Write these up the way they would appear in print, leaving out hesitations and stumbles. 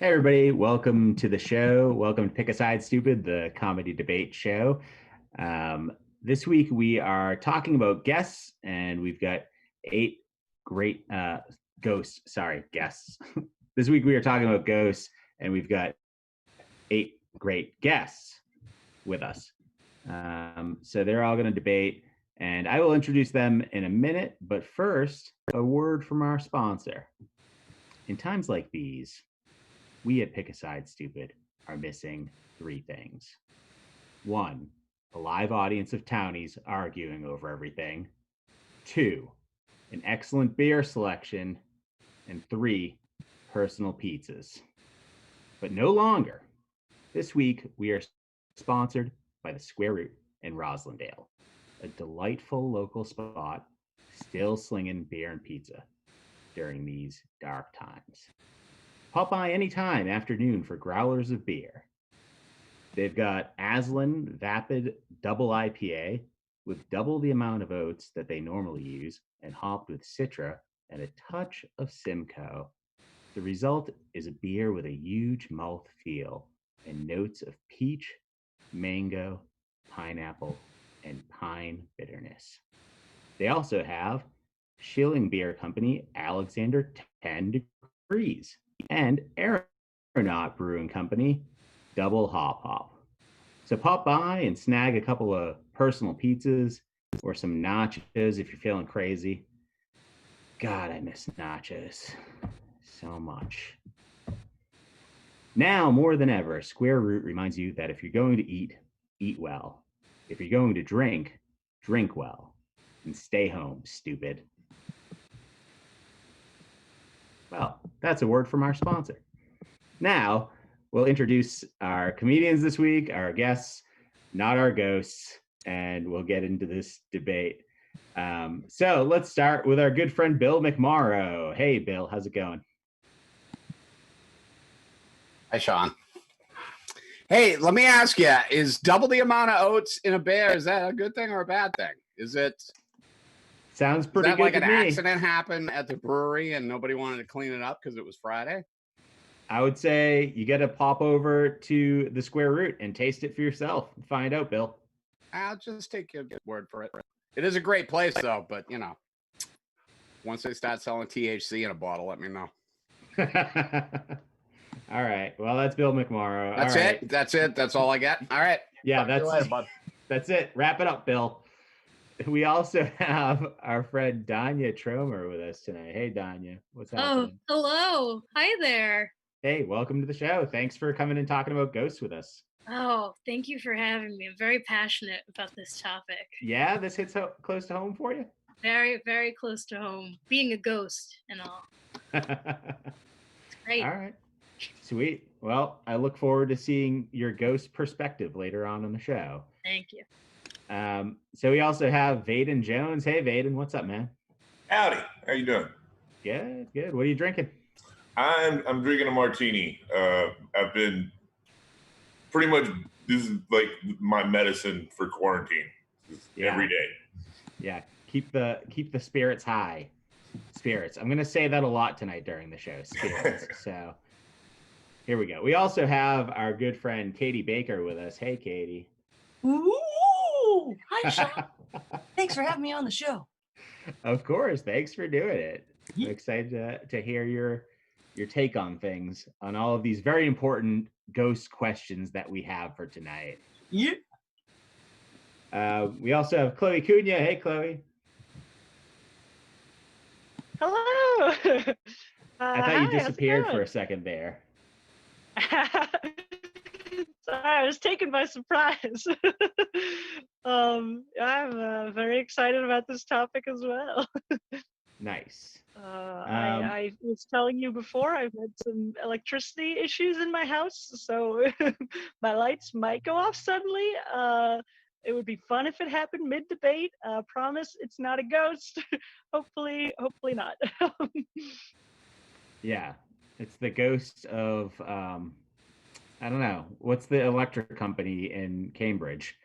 Hey everybody, welcome to the show. Welcome to Pick a Side Stupid, the comedy debate show. This week we are talking about guests, and we've got eight great ghosts. Sorry, guests. This week we are talking about ghosts, and we've got eight great guests with us. So they're all going to debate, and I will introduce them in a minute. But first, a word from our sponsor. In times like these, we at Pick a Side Stupid are missing three things. One, a live audience of townies arguing over everything. Two, an excellent beer selection. And three, personal pizzas. But no longer. This week, we are sponsored by the Square Root in Roslindale, a delightful local spot still slinging beer and pizza during these dark times. Pop by anytime afternoon for growlers of beer. They've got Aslan Vapid Double IPA with double the amount of oats that they normally use and hopped with Citra and a touch of Simcoe. The result is a beer with a huge mouth feel and notes of peach, mango, pineapple, and pine bitterness. They also have Schilling Beer Company Alexander 10 Degrees and Aeronaut Brewing Company Double Hop. So pop by and snag a couple of personal pizzas or some nachos if you're feeling crazy. God, I miss nachos so much. Now, more than ever, Square Root reminds you that if you're going to eat, eat well. If you're going to drink, drink well. And stay home, stupid. Well, that's a word from our sponsor. Now, we'll introduce our comedians this week, our guests, not our ghosts, and we'll get into this debate. So let's start with our good friend Bill McMorrow. Hey, Bill, how's it going? Hi, Sean. Hey, let me ask you, is double the amount of oats in a beer, is that a good thing or a bad thing? Sounds pretty good like an me. Accident happened at the brewery and nobody wanted to clean it up because it was Friday? I would say you got to pop over to the Square Root and taste it for yourself and find out, Bill. I'll just take your word for it. It is a great place, though, but, once they start selling THC in a bottle, let me know. All right. Well, that's Bill McMorrow. That's all it. Right. That's it. That's all I got. All right. Yeah, that's it. Wrap it up, Bill. We also have our friend Danya Tromer with us tonight. Hey, Danya, what's happening? Oh, hello. Hi there. Hey, welcome to the show. Thanks for coming and talking about ghosts with us. Oh, thank you for having me. I'm very passionate about this topic. Yeah, this hits close to home for you? Very, very close to home. Being a ghost and all. It's great. All right. Sweet. Well, I look forward to seeing your ghost perspective later on in the show. Thank you. So we also have Vaden Jones. Hey, Vaden, what's up, man? Howdy. How you doing? Good. What are you drinking? I'm drinking a martini. I've been pretty much, this is like my medicine for quarantine. Every day. Yeah. Keep the spirits high. Spirits. I'm gonna say that a lot tonight during the show. Spirits. So here we go. We also have our good friend Katie Baker with us. Hey, Katie. Ooh, hi, Sean. Thanks for having me on the show. Of course. Thanks for doing it. I'm excited to hear your take on things, on all of these very important ghost questions that we have for tonight. Yeah. We also have Chloe Cunha. Hey, Chloe. Hello. I thought you disappeared for a second there. Sorry, I was taken by surprise. I'm very excited about this topic as well. Nice. I was telling you before, I've had some electricity issues in my house, so my lights might go off suddenly. It would be fun if it happened mid-debate. Promise it's not a ghost. hopefully not. Yeah, it's the ghost of, I don't know, what's the electric company in Cambridge?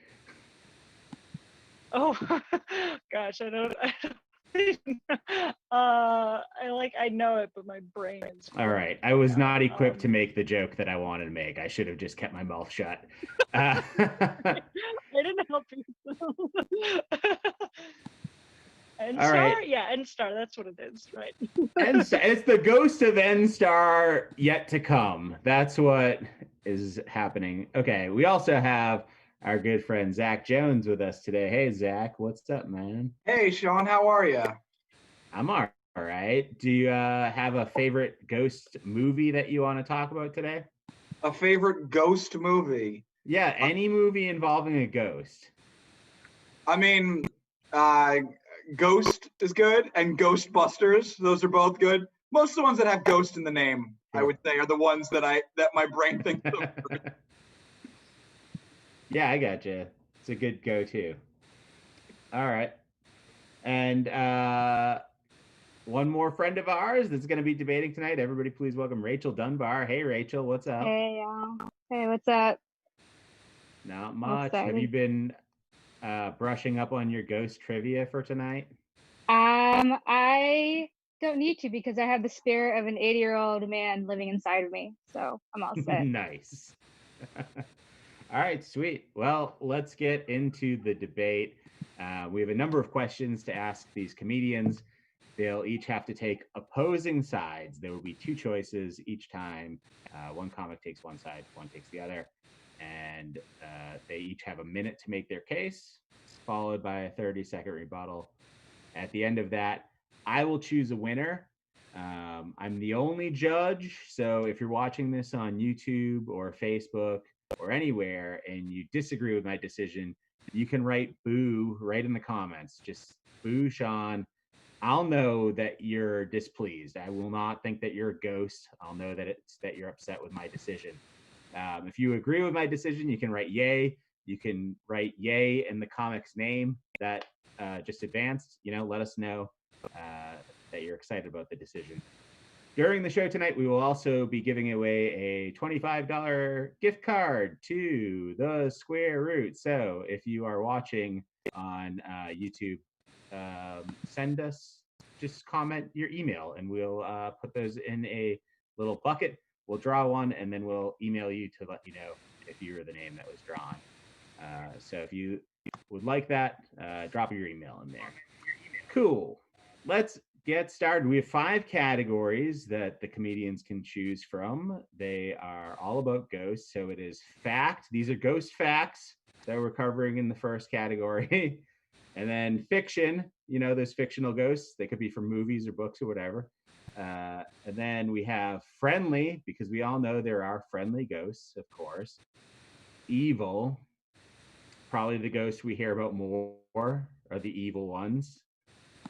Oh, gosh, I don't I know it, but my brain is. All right. I was not equipped to make the joke that I wanted to make. I should have just kept my mouth shut. I didn't help you. N All Star? right. Yeah, N Star. That's what it is, right? It's the ghost of N-Star yet to come. That's what is happening. Okay. We also have our good friend Zach Jones with us today. Hey, Zach. What's up, man? Hey, Sean, how are you? I'm all right. Do you have a favorite ghost movie that you want to talk about today? A favorite ghost movie? Yeah, any movie involving a ghost. I mean, Ghost is good, and Ghostbusters. Those are both good. Most of the ones that have ghost in the name, I would say, are the ones that my brain thinks of. Yeah, I gotcha. It's a good go-to. All right. And one more friend of ours that's going to be debating tonight. Everybody please welcome Rachel Dunbar. Hey, Rachel, what's up? Hey, hey, what's up? Not much. Have you been brushing up on your ghost trivia for tonight? I don't need to because I have the spirit of an 80-year-old man living inside of me, so I'm all set. Nice. All right, sweet. Well, let's get into the debate. We have a number of questions to ask these comedians. They'll each have to take opposing sides. There will be two choices each time. One comic takes one side, one takes the other. And they each have a minute to make their case, followed by a 30-second rebuttal. At the end of that, I will choose a winner. I'm the only judge, so if you're watching this on YouTube or Facebook or anywhere and you disagree with my decision, you can write boo right in the comments. Just boo Sean. I'll know that you're displeased. I will not think that you're a ghost. I'll know that that you're upset with my decision. If you agree with my decision, you can write yay. You can write yay in the comic's name that just advanced. Let us know that you're excited about the decision. During the show tonight, we will also be giving away a $25 gift card to the Square Root. So if you are watching on YouTube, send us, just comment your email and we'll put those in a little bucket. We'll draw one and then we'll email you to let you know if you were the name that was drawn. So if you would like that, drop your email in there. Cool. Let's get started. We have 5 categories that the comedians can choose from. They are all about ghosts. So it is fact. These are ghost facts that we're covering in the first category. And then fiction, those fictional ghosts. They could be from movies or books or whatever. And then we have friendly, because we all know there are friendly ghosts, of course. Evil, probably the ghosts we hear about more are the evil ones.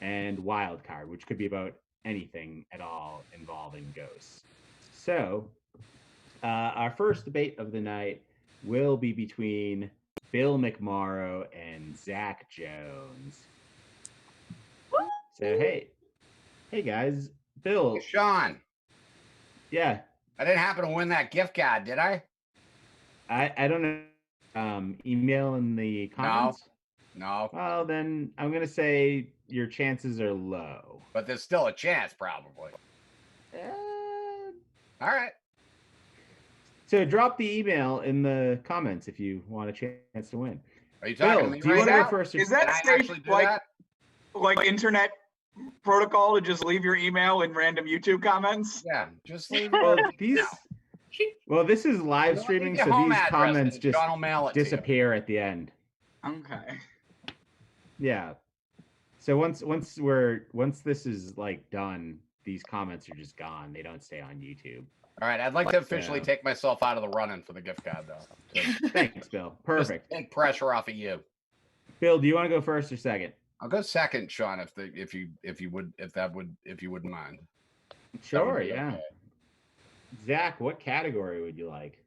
And wild card, which could be about anything at all involving ghosts. So our first debate of the night will be between Bill McMorrow and Zach Jones. So hey guys, Bill. Hey, Sean. Yeah. I didn't happen to win that gift card, did I? I don't know. Email in the comments? No. Well, then I'm going to say your chances are low. But there's still a chance, probably. All right. So drop the email in the comments if you want a chance to win. Are you talking Bill, to me do you right want to now? go first? Is that Can I actually safe, do that? like internet protocol to just leave your email in random YouTube comments? Yeah, just leave Well, it. this is live streaming, so these comments just disappear at the end. Okay. Yeah. So once this is like done, these comments are just gone. They don't stay on YouTube. All right, I'd like to officially take myself out of the running for the gift card, though. Thanks, Bill. Perfect. Just take pressure off of you. Bill, do you want to go first or second? I'll go second, Sean, if you wouldn't mind. Sure, yeah. Okay. Zach, what category would you like?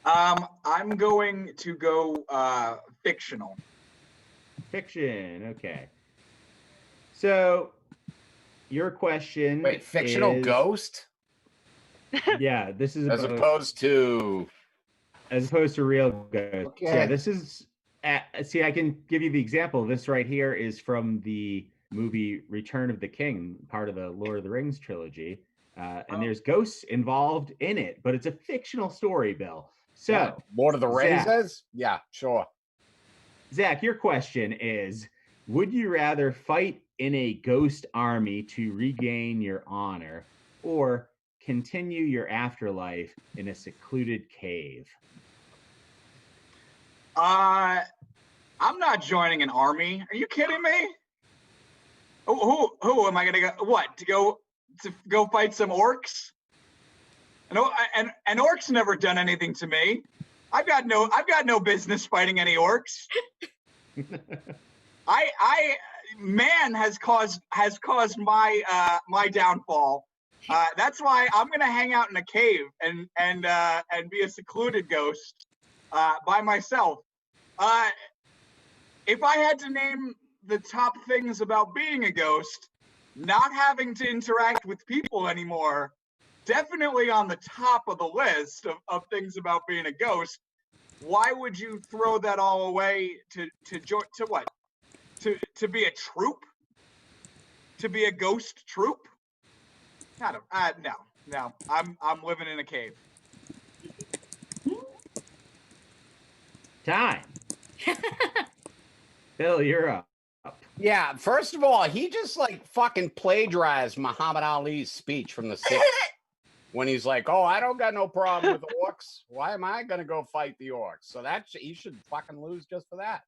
I'm going to go fictional. Fiction, okay. So your question. Wait, fictional ghost? Yeah, this is as opposed to real ghost. Okay. Yeah, this is. See, I can give you the example. This right here is from the movie Return of the King, part of the Lord of the Rings trilogy. And there's ghosts involved in it, but it's a fictional story, Bill. So, Yeah, Lord of the Rings Zach. is? Yeah, sure. Zach, your question is, would you rather fight in a ghost army to regain your honor or continue your afterlife in a secluded cave? I'm not joining an army. Are you kidding me? Who am I gonna go? What to go fight some orcs? And orcs never done anything to me. I've got no business fighting any orcs. Man has caused my my downfall. That's why I'm gonna hang out in a cave and be a secluded ghost by myself. If I had to name the top things about being a ghost, not having to interact with people anymore, definitely on the top of the list of things about being a ghost. Why would you throw that all away to what? To be a troop? To be a ghost troop? No. I'm living in a cave. Time. Bill, you're up. Yeah, first of all, he just like fucking plagiarized Muhammad Ali's speech from the 60s when he's like, "Oh, I don't got no problem with the orcs. Why am I gonna go fight the orcs?" So he should fucking lose just for that.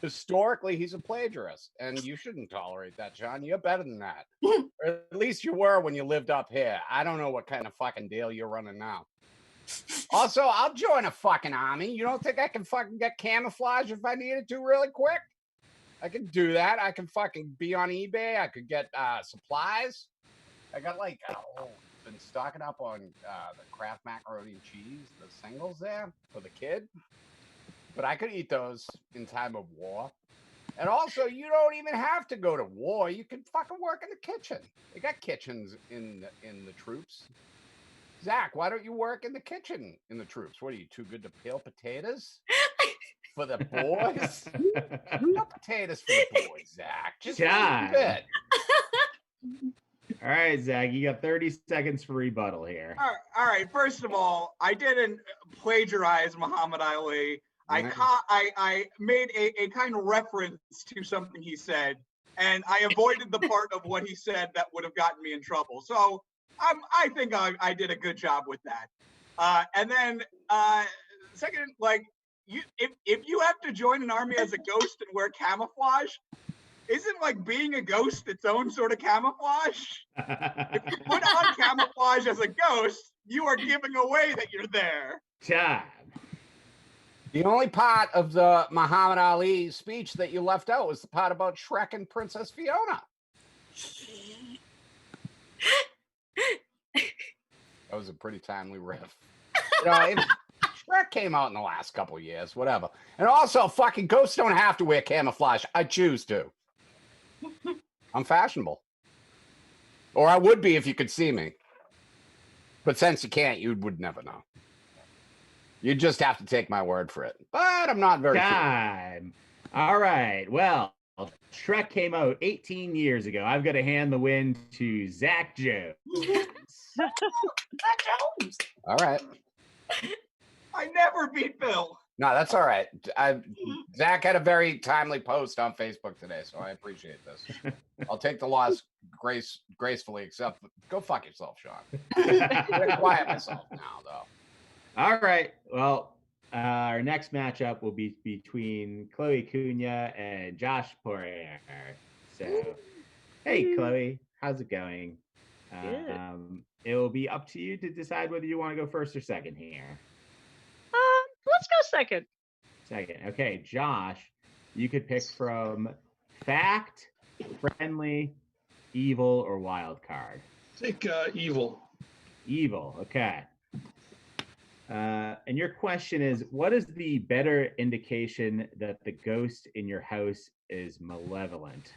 Historically, he's a plagiarist, and you shouldn't tolerate that, John. You're better than that. Or at least you were when you lived up here. I don't know what kind of fucking deal you're running now. Also, I'll join a fucking army. You don't think I can fucking get camouflage if I needed to really quick? I can do that. I can fucking be on eBay. I could get supplies. I got like, been stocking up on the Kraft macaroni and cheese, the singles there for the kid. But I could eat those in time of war. And also, you don't even have to go to war. You can fucking work in the kitchen. They got kitchens in the troops. Zach, why don't you work in the kitchen in the troops? What are you, too good to peel potatoes? For the boys? No potatoes for the boys, Zach. Just a bit. All right, Zach, you got 30 seconds for rebuttal here. All right. First of all, I didn't plagiarize Muhammad Ali. I made a kind of reference to something he said, and I avoided the part of what he said that would have gotten me in trouble. So I think I did a good job with that. And then second, like, if you have to join an army as a ghost and wear camouflage, isn't like being a ghost its own sort of camouflage? If you put on camouflage as a ghost, you are giving away that you're there. Time. The only part of the Muhammad Ali speech that you left out was the part about Shrek and Princess Fiona. That was a pretty timely riff. You know, Shrek came out in the last couple of years, whatever. And also, fucking ghosts don't have to wear camouflage. I choose to. I'm fashionable. Or I would be if you could see me. But since you can't, you would never know. You just have to take my word for it. But I'm not very Time. Sure. All right. Well, Shrek came out 18 years ago. I've got to hand the win to Zach Jones. Zach Jones. All right. I never beat Bill. No, that's all right. Zach had a very timely post on Facebook today, so I appreciate this. I'll take the loss gracefully, except go fuck yourself, Sean. I'm gonna quiet myself now, though. All right. Well, our next matchup will be between Chloe Cunha and Josh Poirier. So, hey, Chloe, how's it going? It will be up to you to decide whether you want to go first or second here. Let's go second. Second. Okay, Josh, you could pick from fact, friendly, evil, or wild card. Take evil. Evil. Okay. And your question is, what is the better indication that the ghost in your house is malevolent?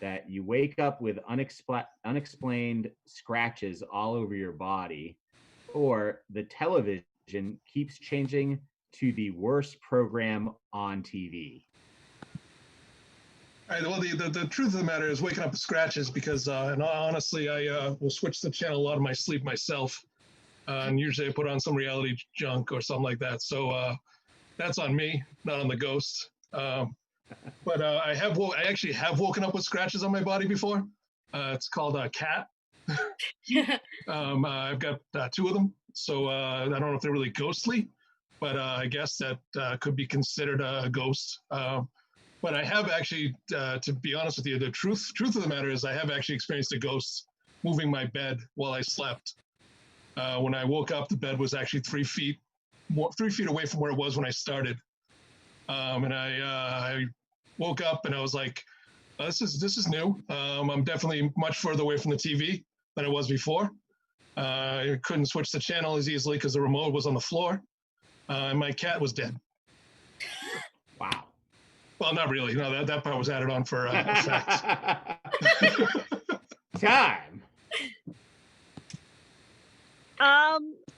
That you wake up with unexplained scratches all over your body, or the television keeps changing to the worst program on TV? All right, well, the truth of the matter is waking up with scratches because, and honestly, I will switch the channel a lot of my sleep myself. And usually I put on some reality junk or something like that. So that's on me, not on the ghost. But I actually have woken up with scratches on my body before. It's called a cat. I've got 2 of them. So I don't know if they're really ghostly, but I guess that could be considered a ghost. But I have actually, to be honest with you, the truth of the matter is I have actually experienced a ghost moving my bed while I slept. When I woke up, the bed was actually 3 feet away from where it was when I started. And I woke up and I was like, this is new. I'm definitely much further away from the TV than I was before. I couldn't switch the channel as easily because the remote was on the floor. And my cat was dead. Wow. Well, not really. No, that part was added on for effect. Time.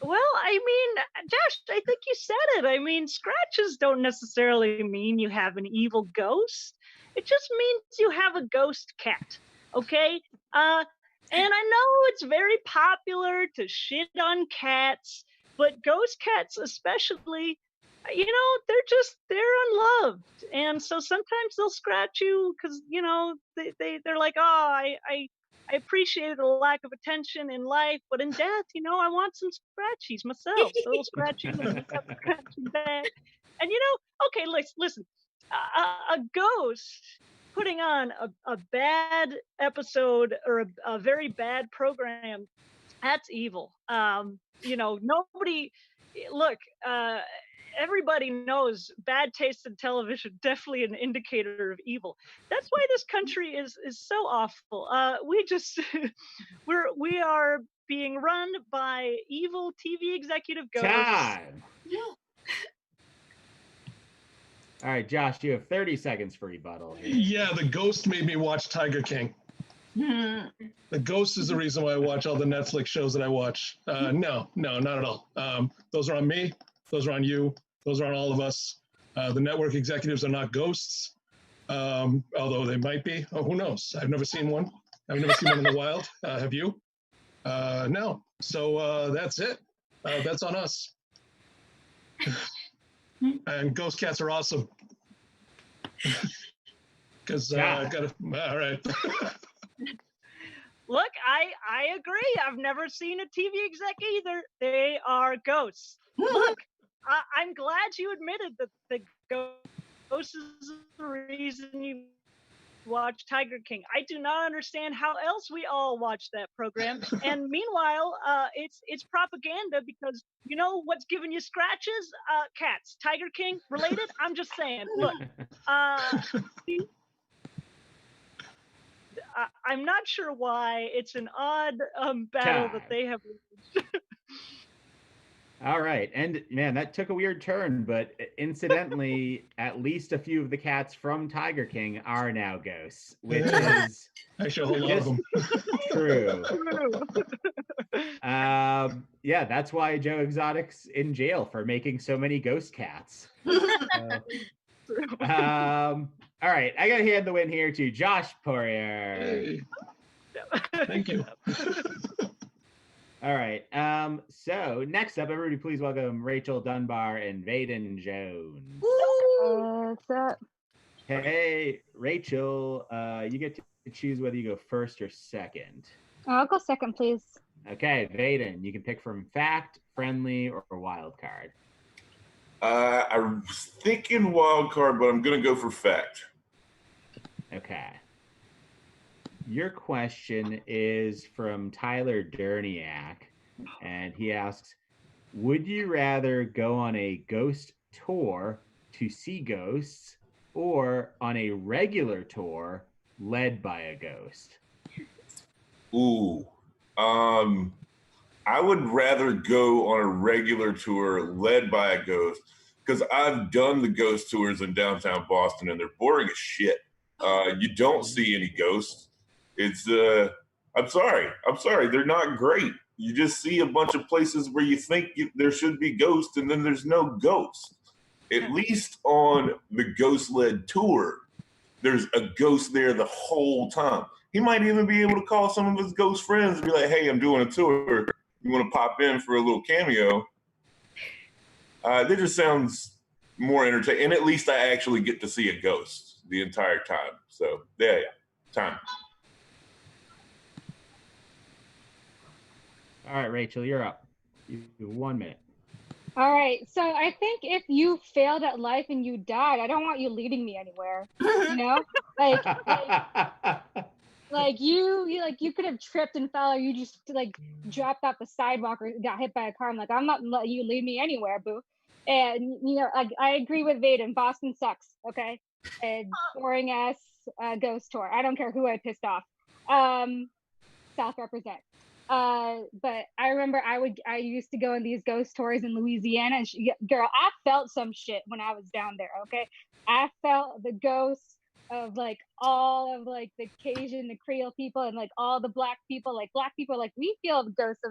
Well, I mean, Josh, I think you said it. I mean, scratches don't necessarily mean you have an evil ghost. It just means you have a ghost cat. Okay? And I know it's very popular to shit on cats, but ghost cats especially, you know, they're unloved. And so sometimes they'll scratch you because, you know, they're like, oh, I appreciated the lack of attention in life, but in death, you know, I want some scratchies myself. So they'll scratch you and you have to scratch them back. And, you know, okay, listen, a ghost putting on a bad episode or a very bad program, that's evil. You know, everybody knows bad taste in television, definitely an indicator of evil. That's why this country is so awful. We are being run by evil TV executive ghosts. Time. All right, Josh, you have 30 seconds for rebuttal here. Yeah, the ghost made me watch Tiger King. The ghost is the reason why I watch all the Netflix shows that I watch. No, not at all. Those are on me. Those are on you. Those are on all of us. The network executives are not ghosts, although they might be. Oh, who knows? I've never seen one. I've never seen one in the wild. Have you? No. So that's it. That's on us. And ghost cats are awesome. Because I've got to. All right. Look, I agree. I've never seen a TV exec either. They are ghosts. Look, I'm glad you admitted that the ghost is the reason you watch Tiger King. I do not understand how else we all watch that program. And meanwhile, it's propaganda because you know what's giving you scratches? Cats. Tiger King related? I'm just saying. Look, I'm not sure why. It's an odd battle that they have. All right. And man, that took a weird turn, but incidentally, at least a few of the cats from Tiger King are now ghosts, which is actually a whole lot of them. True. Yeah, that's why Joe Exotic's in jail for making so many ghost cats. All right, I gotta hand the win here to Josh Poirier. Hey. Thank you. All right. So next up, everybody, please welcome Rachel Dunbar and Vaden Jones. What's up? Hey, Rachel, you get to choose whether you go first or second. I'll go second, please. Okay, Vaden, you can pick from fact, friendly, or wild card. I was thinking wild card, but I'm gonna go for fact. Okay. Your question is from Tyler Derniak, and he asks, would you rather go on a ghost tour to see ghosts or on a regular tour led by a ghost? Ooh. I would rather go on a regular tour led by a ghost because I've done the ghost tours in downtown Boston and they're boring as shit. You don't see any ghosts. It's I'm sorry, they're not great. You just see a bunch of places where you think there should be ghosts and then there's no ghosts. At least on the ghost-led tour, there's a ghost there the whole time. He might even be able to call some of his ghost friends and be like, hey, I'm doing a tour. You want to pop in for a little cameo? That just sounds more entertaining. And at least I actually get to see a ghost the entire time. So, yeah, time. All right, Rachel, you're up. You have 1 minute. All right. So I think if you failed at life and you died, I don't want you leading me anywhere. You know, like you could have tripped and fell, or you just like dropped off the sidewalk or got hit by a car. I'm like, I'm not letting you lead me anywhere, boo. And you know, I agree with Vaden. Boston sucks. Okay, and boring ass ghost tour. I don't care who I pissed off. South represent. But I remember I used to go on these ghost tours in Louisiana, and girl, I felt some shit when I was down there. Okay, I felt the ghosts of like all of like the Cajun, the Creole people, and like all the black people. Like black people, like we feel the ghosts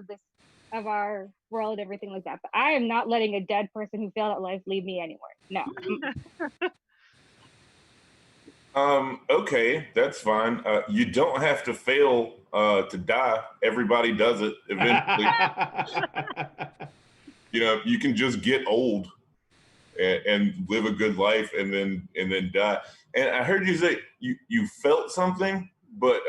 of our world, everything like that. But I am not letting a dead person who failed at life lead me anywhere. No. Okay, that's fine. You don't have to fail to die. Everybody does it eventually. You know, you can just get old and live a good life and then die. And I heard you say you felt something, but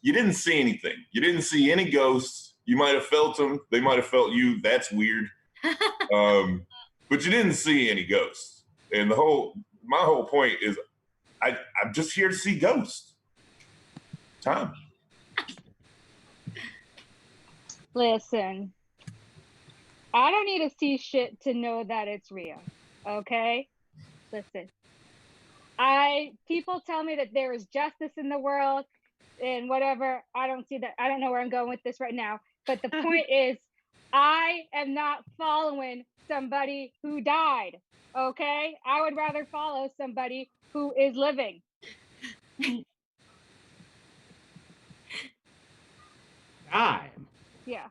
you didn't see anything. You didn't see any ghosts. You might have felt them. They might have felt you. That's weird. But you didn't see any ghosts. And my whole point is I'm just here to see ghosts. Time. Listen, I don't need to see shit to know that it's real. Okay? Listen. People tell me that there is justice in the world and whatever. I don't see that. I don't know where I'm going with this right now. But the point is, I am not following somebody who died. Okay? I would rather follow somebody who is living. Time. Yeah.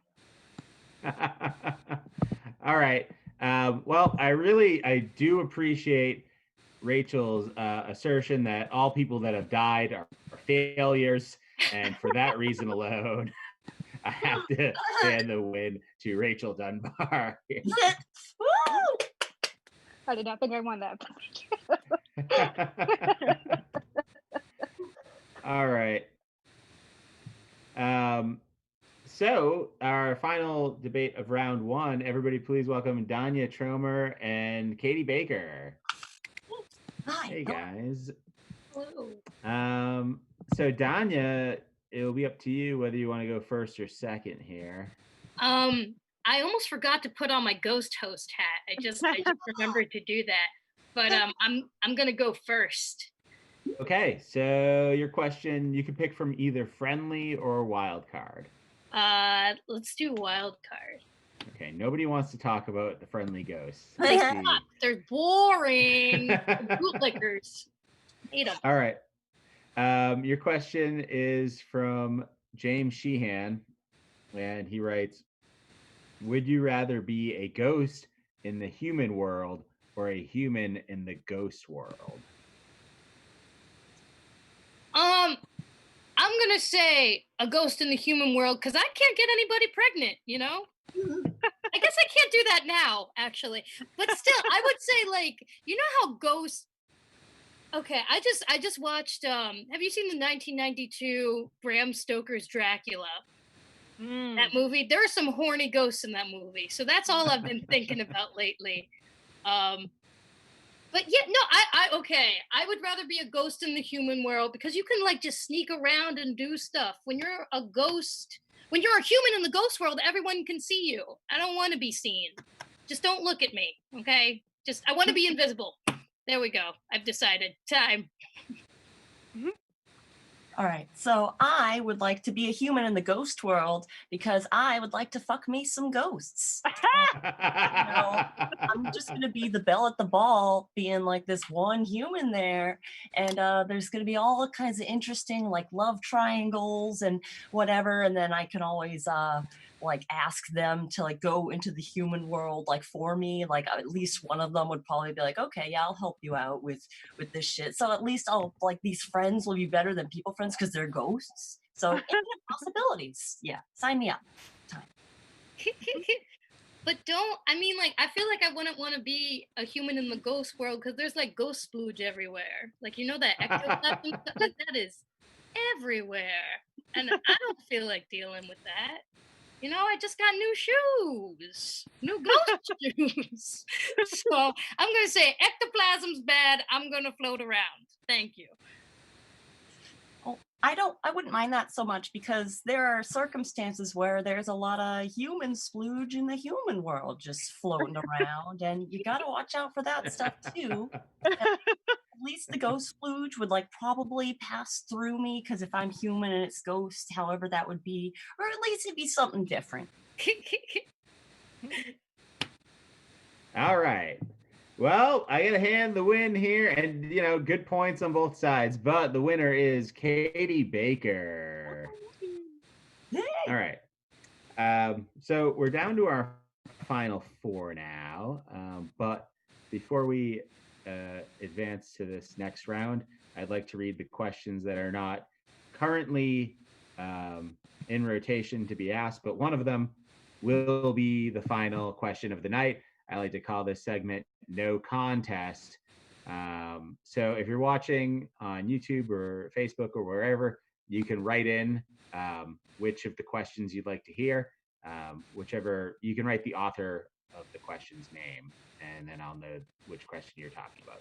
All right. Well, I do appreciate Rachel's assertion that all people that have died are failures, and for that reason alone, I have to hand the win to Rachel Dunbar. I did not think I won that. All right. So our final debate of round one, everybody please welcome Danya Tromer and Katie Baker. Hi. Hey guys. Hello. So Danya, it'll be up to you whether you want to go first or second here. I almost forgot to put on my ghost host hat. I just remembered to do that. But I'm gonna go first. Okay, so your question, you can pick from either friendly or wild card. Let's do wild card. Okay, nobody wants to talk about the friendly ghosts. They're boring. Bootlickers. Hate them. All right. Your question is from James Sheehan, and he writes, would you rather be a ghost in the human world or a human in the ghost world? I'm gonna say a ghost in the human world because I can't get anybody pregnant, you know? I guess I can't do that now, actually. But still, I would say, like, you know how ghosts. Okay, I just watched. Have you seen the 1992 Bram Stoker's Dracula? That movie. There are some horny ghosts in that movie, so that's all I've been thinking about lately. But yeah, no, I would rather be a ghost in the human world because you can like just sneak around and do stuff. When you're a ghost, when you're a human in the ghost world, everyone can see you. I don't want to be seen. Just don't look at me, okay? I want to be invisible. There we go. I've decided. Time. All right, so I would like to be a human in the ghost world because I would like to fuck me some ghosts. I'm just gonna be the belle at the ball, being like this one human there, and there's gonna be all kinds of interesting like love triangles and whatever, and then I can always like ask them to like go into the human world like for me. Like at least one of them would probably be like, okay, yeah, I'll help you out with this shit. So at least I'll like these friends will be better than people friends because they're ghosts. So infinite possibilities. Yeah, sign me up. But I mean, like, I feel like I wouldn't want to be a human in the ghost world because there's like ghost splooge everywhere. Like, you know, that ectoplasm stuff, like, that is everywhere. And I don't feel like dealing with that. You know, I just got new shoes, new ghost shoes. So I'm going to say ectoplasm's bad. I'm going to float around. Thank you. I wouldn't mind that so much because there are circumstances where there's a lot of human splooge in the human world just floating around, and you got to watch out for that stuff too. At least the ghost splooge would like probably pass through me because if I'm human and it's ghost, however that would be, or at least it'd be something different. All right. Well, I gotta hand the win here, and you know, good points on both sides, but the winner is Katie Baker. All right. So we're down to our final four now, but before we advance to this next round, I'd like to read the questions that are not currently in rotation to be asked, but one of them will be the final question of the night. I like to call this segment No Contest. So if you're watching on YouTube or Facebook or wherever, you can write in which of the questions you'd like to hear, whichever, you can write the author of the question's name, and then I'll know which question you're talking about.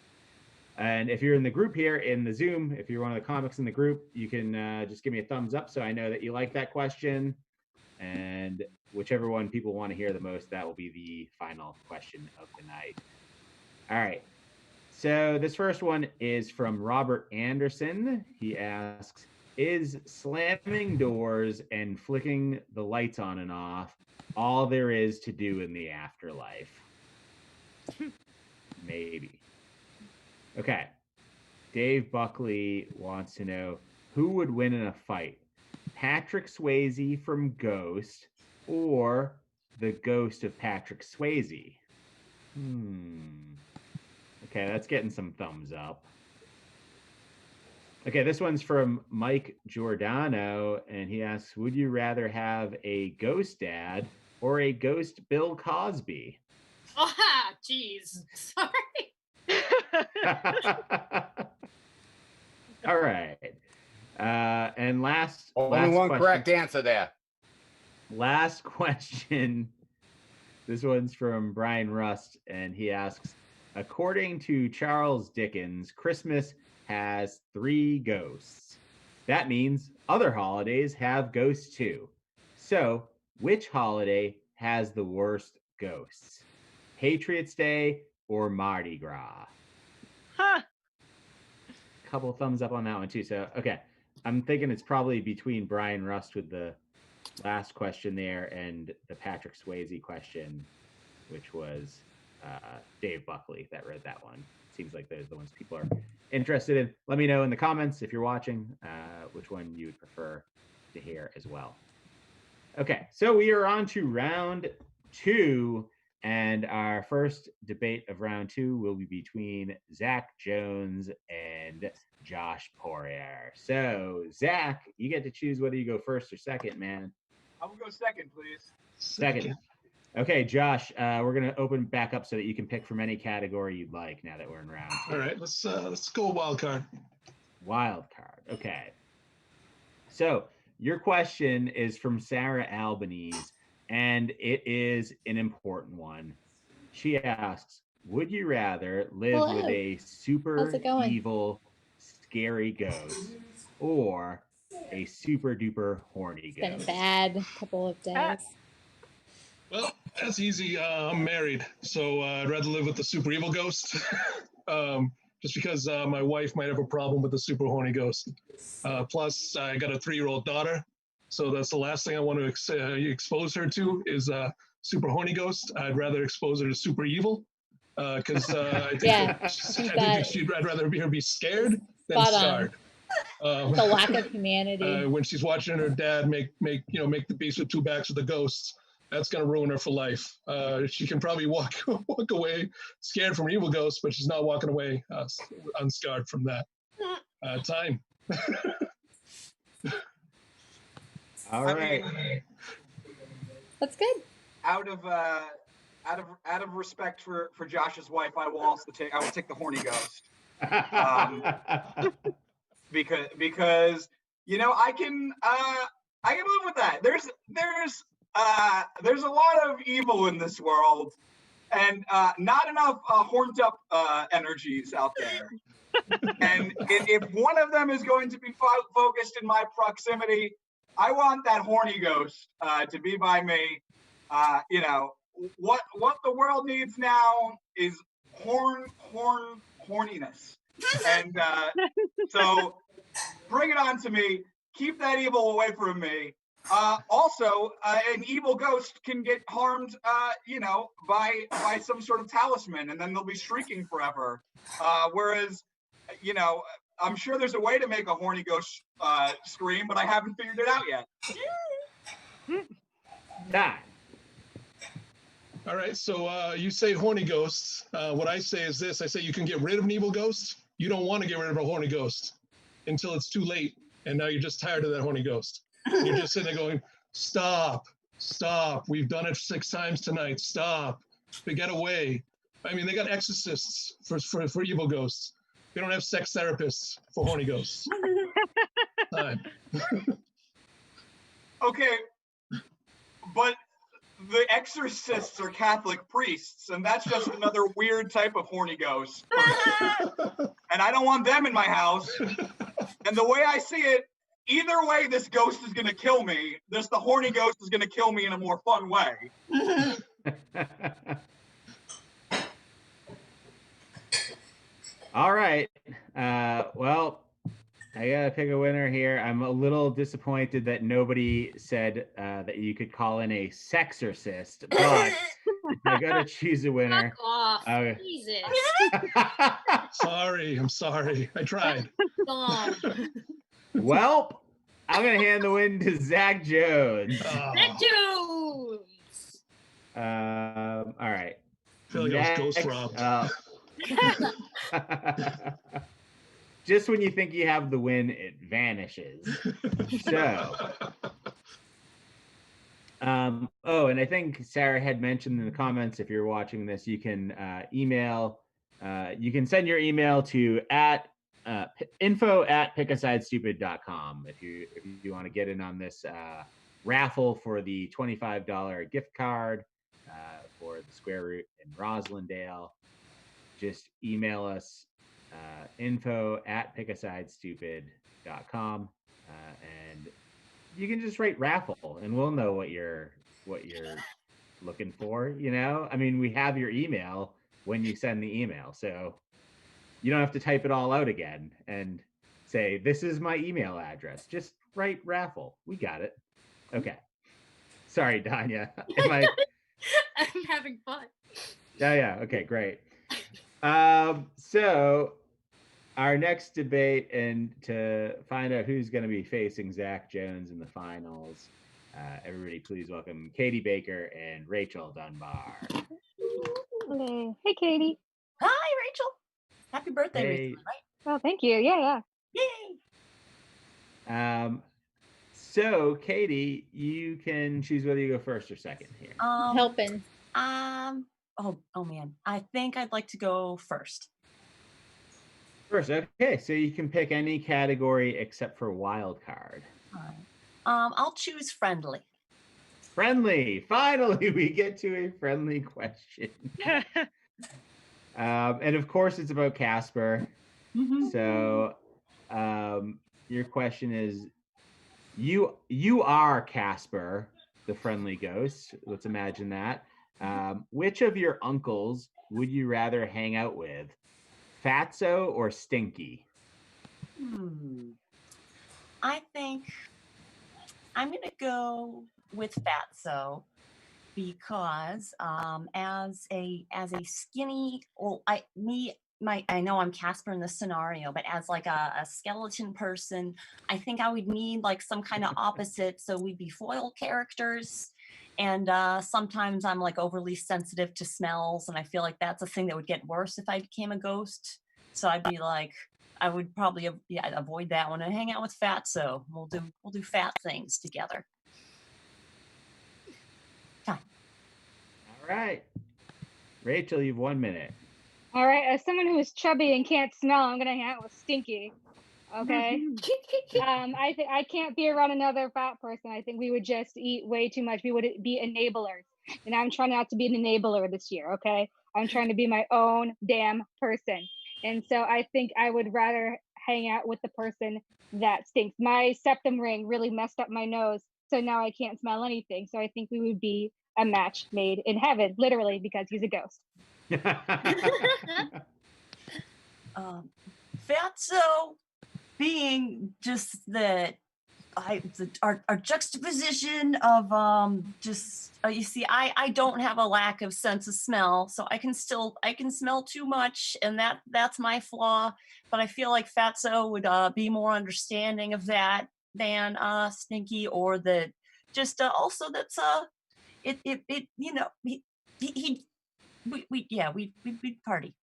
And if you're in the group here in the Zoom, if you're one of the comics in the group, you can just give me a thumbs up so I know that you like that question. And whichever one people want to hear the most, that will be the final question of the night. All right. So this first one is from Robert Anderson. He asks, is slamming doors and flicking the lights on and off all there is to do in the afterlife? Maybe. Okay. Dave Buckley wants to know, who would win in a fight? Patrick Swayze from Ghost or the ghost of Patrick Swayze? Okay, that's getting some thumbs up. Okay, this one's from Mike Giordano, and he asks, would you rather have a ghost dad or a ghost Bill Cosby? Oh, jeez. Sorry. All right. And last Only one question. correct answer there. Last question. This one's from Brian Rust, and he asks, according to Charles Dickens, Christmas has 3 ghosts. That means other holidays have ghosts too. So, which holiday has the worst ghosts? Patriots Day or Mardi Gras? Huh. Couple thumbs up on that one too. So, okay. I'm thinking it's probably between Brian Rust with the last question there and the Patrick Swayze question, which was Dave Buckley that read that one. Seems like those are the ones people are interested in. Let me know in the comments if you're watching which one you would prefer to hear as well. Okay, so we are on to round 2, and our first debate of round 2 will be between Zach Jones and Josh Poirier. So, Zach, you get to choose whether you go first or second, man. I will go second, please. Second. Okay, Josh, we're going to open back up so that you can pick from any category you'd like now that we're in round 2. All right, let's go wild card. Wild card. Okay. So, your question is from Sarah Albanese, and it is an important one. She asks, would you rather live with a super evil, scary ghost or a super duper horny ghost? It's been a bad couple of days. Well, that's easy. I'm married, so I'd rather live with the super evil ghost. Just because my wife might have a problem with the super horny ghost. Plus, I got a 3-year-old daughter, so that's the last thing I want to expose her to is super horny ghost. I'd rather expose her to super evil, because I think I'd rather her be scared than scarred. The lack of humanity. When she's watching her dad make the beast with two backs with the ghosts, that's gonna ruin her for life. She can probably walk away scared from an evil ghost, but she's not walking away unscarred from that. Time. All right. That's good. Out of respect for Josh's wife, I will take the horny ghost. Because I can live with that. There's a lot of evil in this world, and not enough horned up energies out there. And if one of them is going to be focused in my proximity, I want that horny ghost to be by me. What the world needs now is horniness. And so bring it on to me. Keep that evil away from me. Also, an evil ghost can get harmed, by some sort of talisman, and then they'll be shrieking forever. Whereas, I'm sure there's a way to make a horny ghost scream, but I haven't figured it out yet. Done. All right, so you say horny ghosts. What I say is this. I say you can get rid of an evil ghost. You don't want to get rid of a horny ghost until it's too late, and now you're just tired of that horny ghost. You're just sitting there going, stop, we've done it 6 times tonight, stop, get away. I mean, they got exorcists for evil ghosts. They don't have sex therapists for horny ghosts. Time. Okay, but the exorcists are Catholic priests, and that's just another weird type of horny ghost. And I don't want them in my house. And the way I see it, either way this ghost is going to kill me, the horny ghost is going to kill me in a more fun way. All right. Well, I gotta pick a winner here. I'm a little disappointed that nobody said that you could call in a sexorcist, but I gotta choose a winner. Fuck off. Okay. Jesus. I'm sorry. I tried. Well, I'm gonna hand the win to Zach Jones. Zach Jones. All right. I feel like I was ghost robbed. Just when you think you have the win, it vanishes. So, and I think Sarah had mentioned in the comments, if you're watching this, you can you can send your email to info@pickasidestupid.com if you want to get in on this raffle for the $25 gift card for the Square Root in Roslindale. Just email us info@pickasidestupid.com and you can just write raffle and we'll know what you're looking for. I mean, we have your email when you send the email, so you don't have to type it all out again and say, this is my email address. Just write raffle. We got it. Okay. Sorry, Danya. I'm having fun. Yeah. Okay, great. So our next debate, and to find out who's going to be facing Zach Jones in the finals, everybody please welcome Katie Baker and Rachel Dunbar. Hello. Hey, Katie. Hi, Rachel. Happy birthday, Hey. recently, right? Oh, thank you. Yeah. Yay. So Katie, you can choose whether you go first or second here. Helping. Oh man. I think I'd like to go first. First, okay. So you can pick any category except for wild card. All right. I'll choose friendly. Friendly. Finally, we get to a friendly question. And of course, it's about Casper. So your question is, you are Casper, the friendly ghost. Let's imagine that. Which of your uncles would you rather hang out with, Fatso or Stinky? I think I'm gonna go with Fatso because as a skinny, I know I'm Casper in this scenario, but as like a skeleton person, I think I would need like some kind of opposite. So we'd be foil characters. And sometimes I'm like overly sensitive to smells, and I feel like that's a thing that would get worse if I became a ghost. So I'd be like, I would probably avoid that one and hang out with Fatso. We'll do fat things together. Fine. All right. Rachel, you've 1 minute. All right, as someone who is chubby and can't smell, I'm gonna hang out with Stinky. Okay. I can't be around another fat person. I think we would just eat way too much. We would be enablers, and I'm trying not to be an enabler this year. Okay, I'm trying to be my own damn person, and so I think I would rather hang out with the person that stinks. My septum ring really messed up my nose, so now I can't smell anything. So I think we would be a match made in heaven, literally, because he's a ghost. Fatso being just that our juxtaposition of you see, I don't have a lack of sense of smell, so I can smell too much, and that's my flaw. But I feel like Fatso would be more understanding of that than Stinky, or that just also that's it you know we'd party.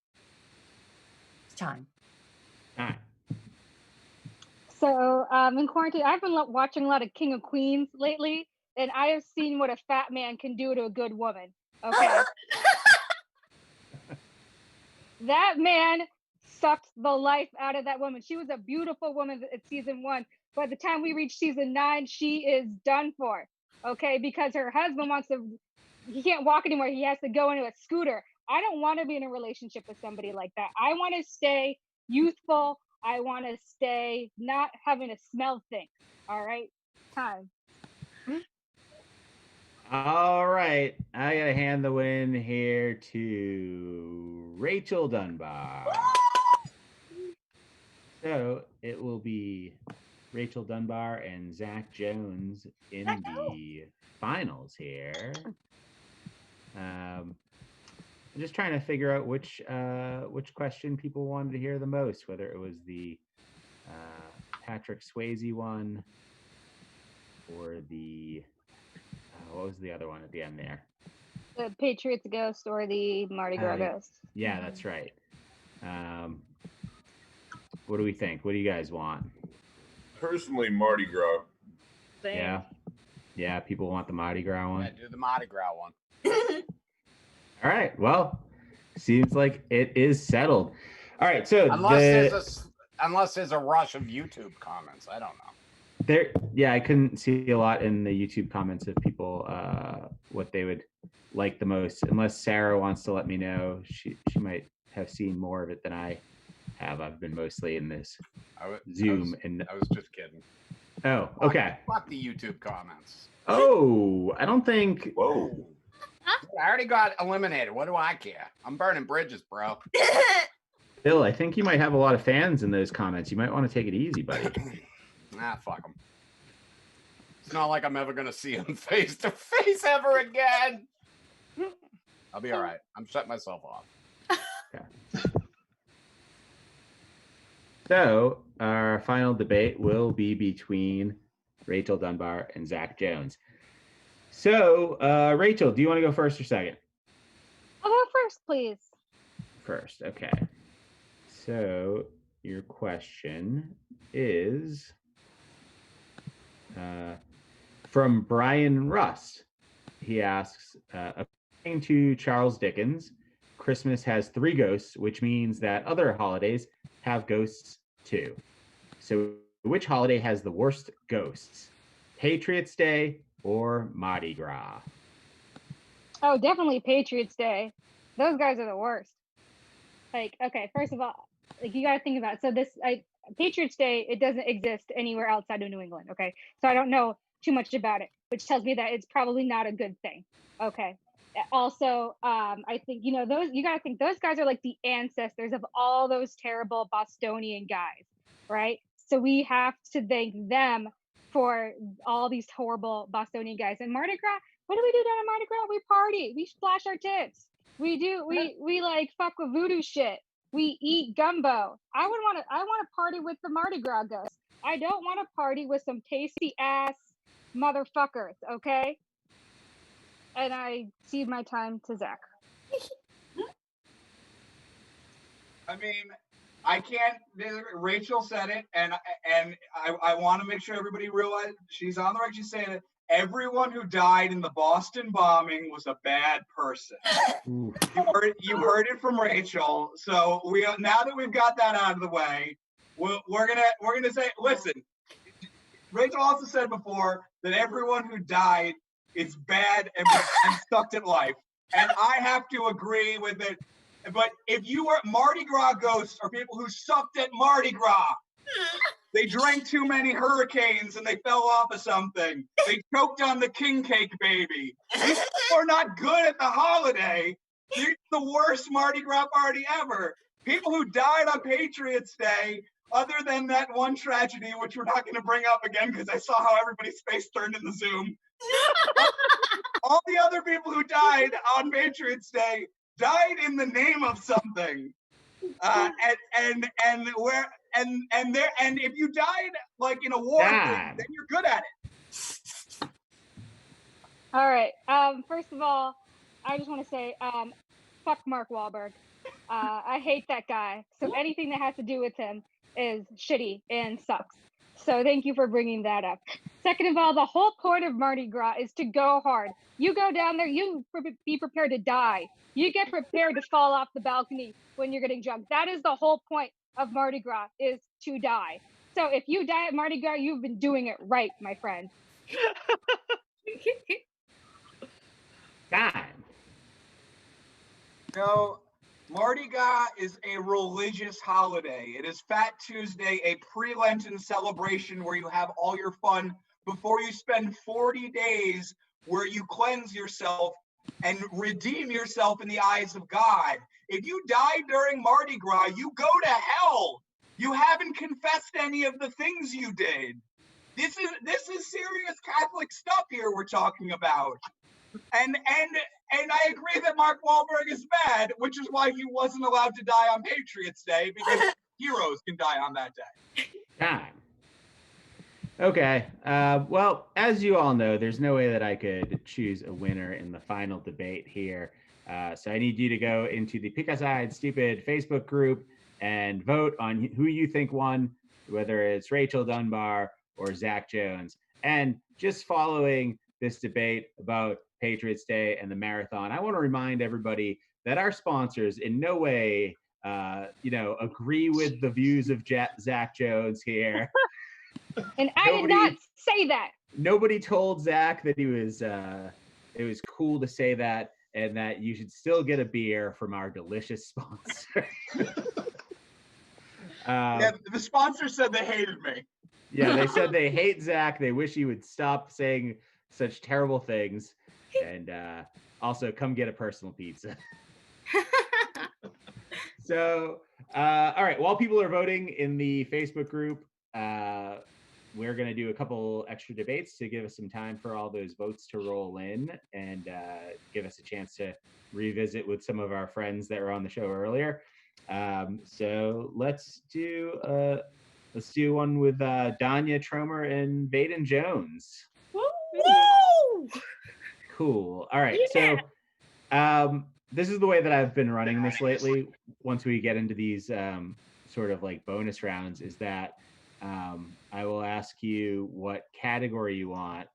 It's time. All right. So in quarantine, I've been watching a lot of King of Queens lately, and I have seen what a fat man can do to a good woman. Okay. That man sucked the life out of that woman. She was a beautiful woman at season 1. By the time we reach season 9, she is done for. Okay, because her husband he can't walk anymore. He has to go into a scooter. I don't want to be in a relationship with somebody like that. I want to stay youthful. I want to stay not having to smell things. All right, time. All right, I gotta hand the win here to Rachel Dunbar. So it will be Rachel Dunbar and Zach Jones in the finals here. I'm just trying to figure out which question people wanted to hear the most, whether it was the Patrick Swayze one or the what was the other one at the end there? The Patriots ghost or the Mardi Gras ghost. Yeah, that's right. What do we think? What do you guys want? Personally, Mardi Gras. Same. Yeah, people want the Mardi Gras one. Yeah, do the Mardi Gras one. All right. Well, seems like it is settled. All right. So unless there's a rush of YouTube comments, I don't know. I couldn't see a lot in the YouTube comments of people what they would like the most. Unless Sarah wants to let me know, she might have seen more of it than I have. I've been mostly in this Zoom, and I was just kidding. Oh, okay. Fuck the YouTube comments. Oh, I don't think. Whoa. I already got eliminated. What do I care? I'm burning bridges, bro. Bill, I think you might have a lot of fans in those comments. You might want to take it easy, buddy. Nah, fuck them. It's not like I'm ever going to see them face to face ever again. I'll be all right. I'm shutting myself off. Okay. So our final debate will be between Rachel Dunbar and Zach Jones. So, Rachel, do you want to go first or second? I'll go first, please. First, okay. So your question is from Brian Rust. He asks, according to Charles Dickens, Christmas has 3 ghosts, which means that other holidays have ghosts too. So which holiday has the worst ghosts? Patriots Day or Mardi Gras? Oh, definitely Patriots Day. Those guys are the worst. Like, okay, first of all, like you got to think about it. So Patriots Day, it doesn't exist anywhere outside of New England. Okay, so I don't know too much about it, which tells me that it's probably not a good thing. Okay. Also, I think you got to think those guys are like the ancestors of all those terrible Bostonian guys, right? So we have to thank them for all these horrible Bostonian guys. And Mardi Gras, what do we do down at Mardi Gras? We party, we splash our tits, we like fuck with voodoo shit. We eat gumbo. I want to party with the Mardi Gras ghosts. I don't want to party with some tasty ass motherfuckers, okay? And I cede my time to Zach. I mean, I can't. Rachel said it, and I want to make sure everybody realizes she's on the right. She's saying it. Everyone who died in the Boston bombing was a bad person. You heard it from Rachel. So now that we've got that out of the way, we're gonna say, listen. Rachel also said before that everyone who died is bad and sucked at life, and I have to agree with it. But if you were Mardi Gras ghosts, are people who sucked at Mardi Gras. They drank too many hurricanes and they fell off of something. They choked on the king cake baby. These people are not good at the holiday. It's the worst Mardi Gras party ever. People who died on Patriots Day, other than that one tragedy, which we're not going to bring up again because I saw how everybody's face turned in the Zoom. All the other people who died on Patriots Day died in the name of something. And if you died like in a war, then you're good at it. All right. First of all, I just want to say, fuck Mark Wahlberg. I hate that guy. So anything that has to do with him is shitty and sucks. So thank you for bringing that up. Second of all, the whole point of Mardi Gras is to go hard. You go down there, you be prepared to die. You get prepared to fall off the balcony when you're getting drunk. That is the whole point of Mardi Gras, is to die. So if you die at Mardi Gras, you've been doing it right, my friend. Time. No, Mardi Gras is a religious holiday. It is Fat Tuesday, a pre-Lenten celebration where you have all your fun before you spend 40 days where you cleanse yourself and redeem yourself in the eyes of God. If you die during Mardi Gras, you go to hell. You haven't confessed any of the things you did. This is serious Catholic stuff here we're talking about. And I agree that Mark Wahlberg is bad, which is why he wasn't allowed to die on Patriots Day, because heroes can die on that day. Time. Okay. Well, as you all know, there's no way that I could choose a winner in the final debate here. So I need you to go into the Pick a Side Stupid Facebook group and vote on who you think won, whether it's Rachel Dunbar or Zach Jones. And just following this debate about Patriots Day and the marathon, I want to remind everybody that our sponsors in no way, agree with the views of Zach Jones here. And I did not say that. Nobody told Zach that it was cool to say that, and that you should still get a beer from our delicious sponsor. Yeah, the sponsor said they hated me. Yeah, they said they hate Zach. They wish he would stop saying such terrible things. And also come get a personal pizza. So, all right, while people are voting in the Facebook group, we're going to do a couple extra debates to give us some time for all those votes to roll in and give us a chance to revisit with some of our friends that were on the show earlier. So let's do one with Danya Tromer and Baden Jones. Woo! Cool. All right. Yeah. So this is the way that I've been running this lately. Once we get into these sort of like bonus rounds, is that I will ask you what category you want.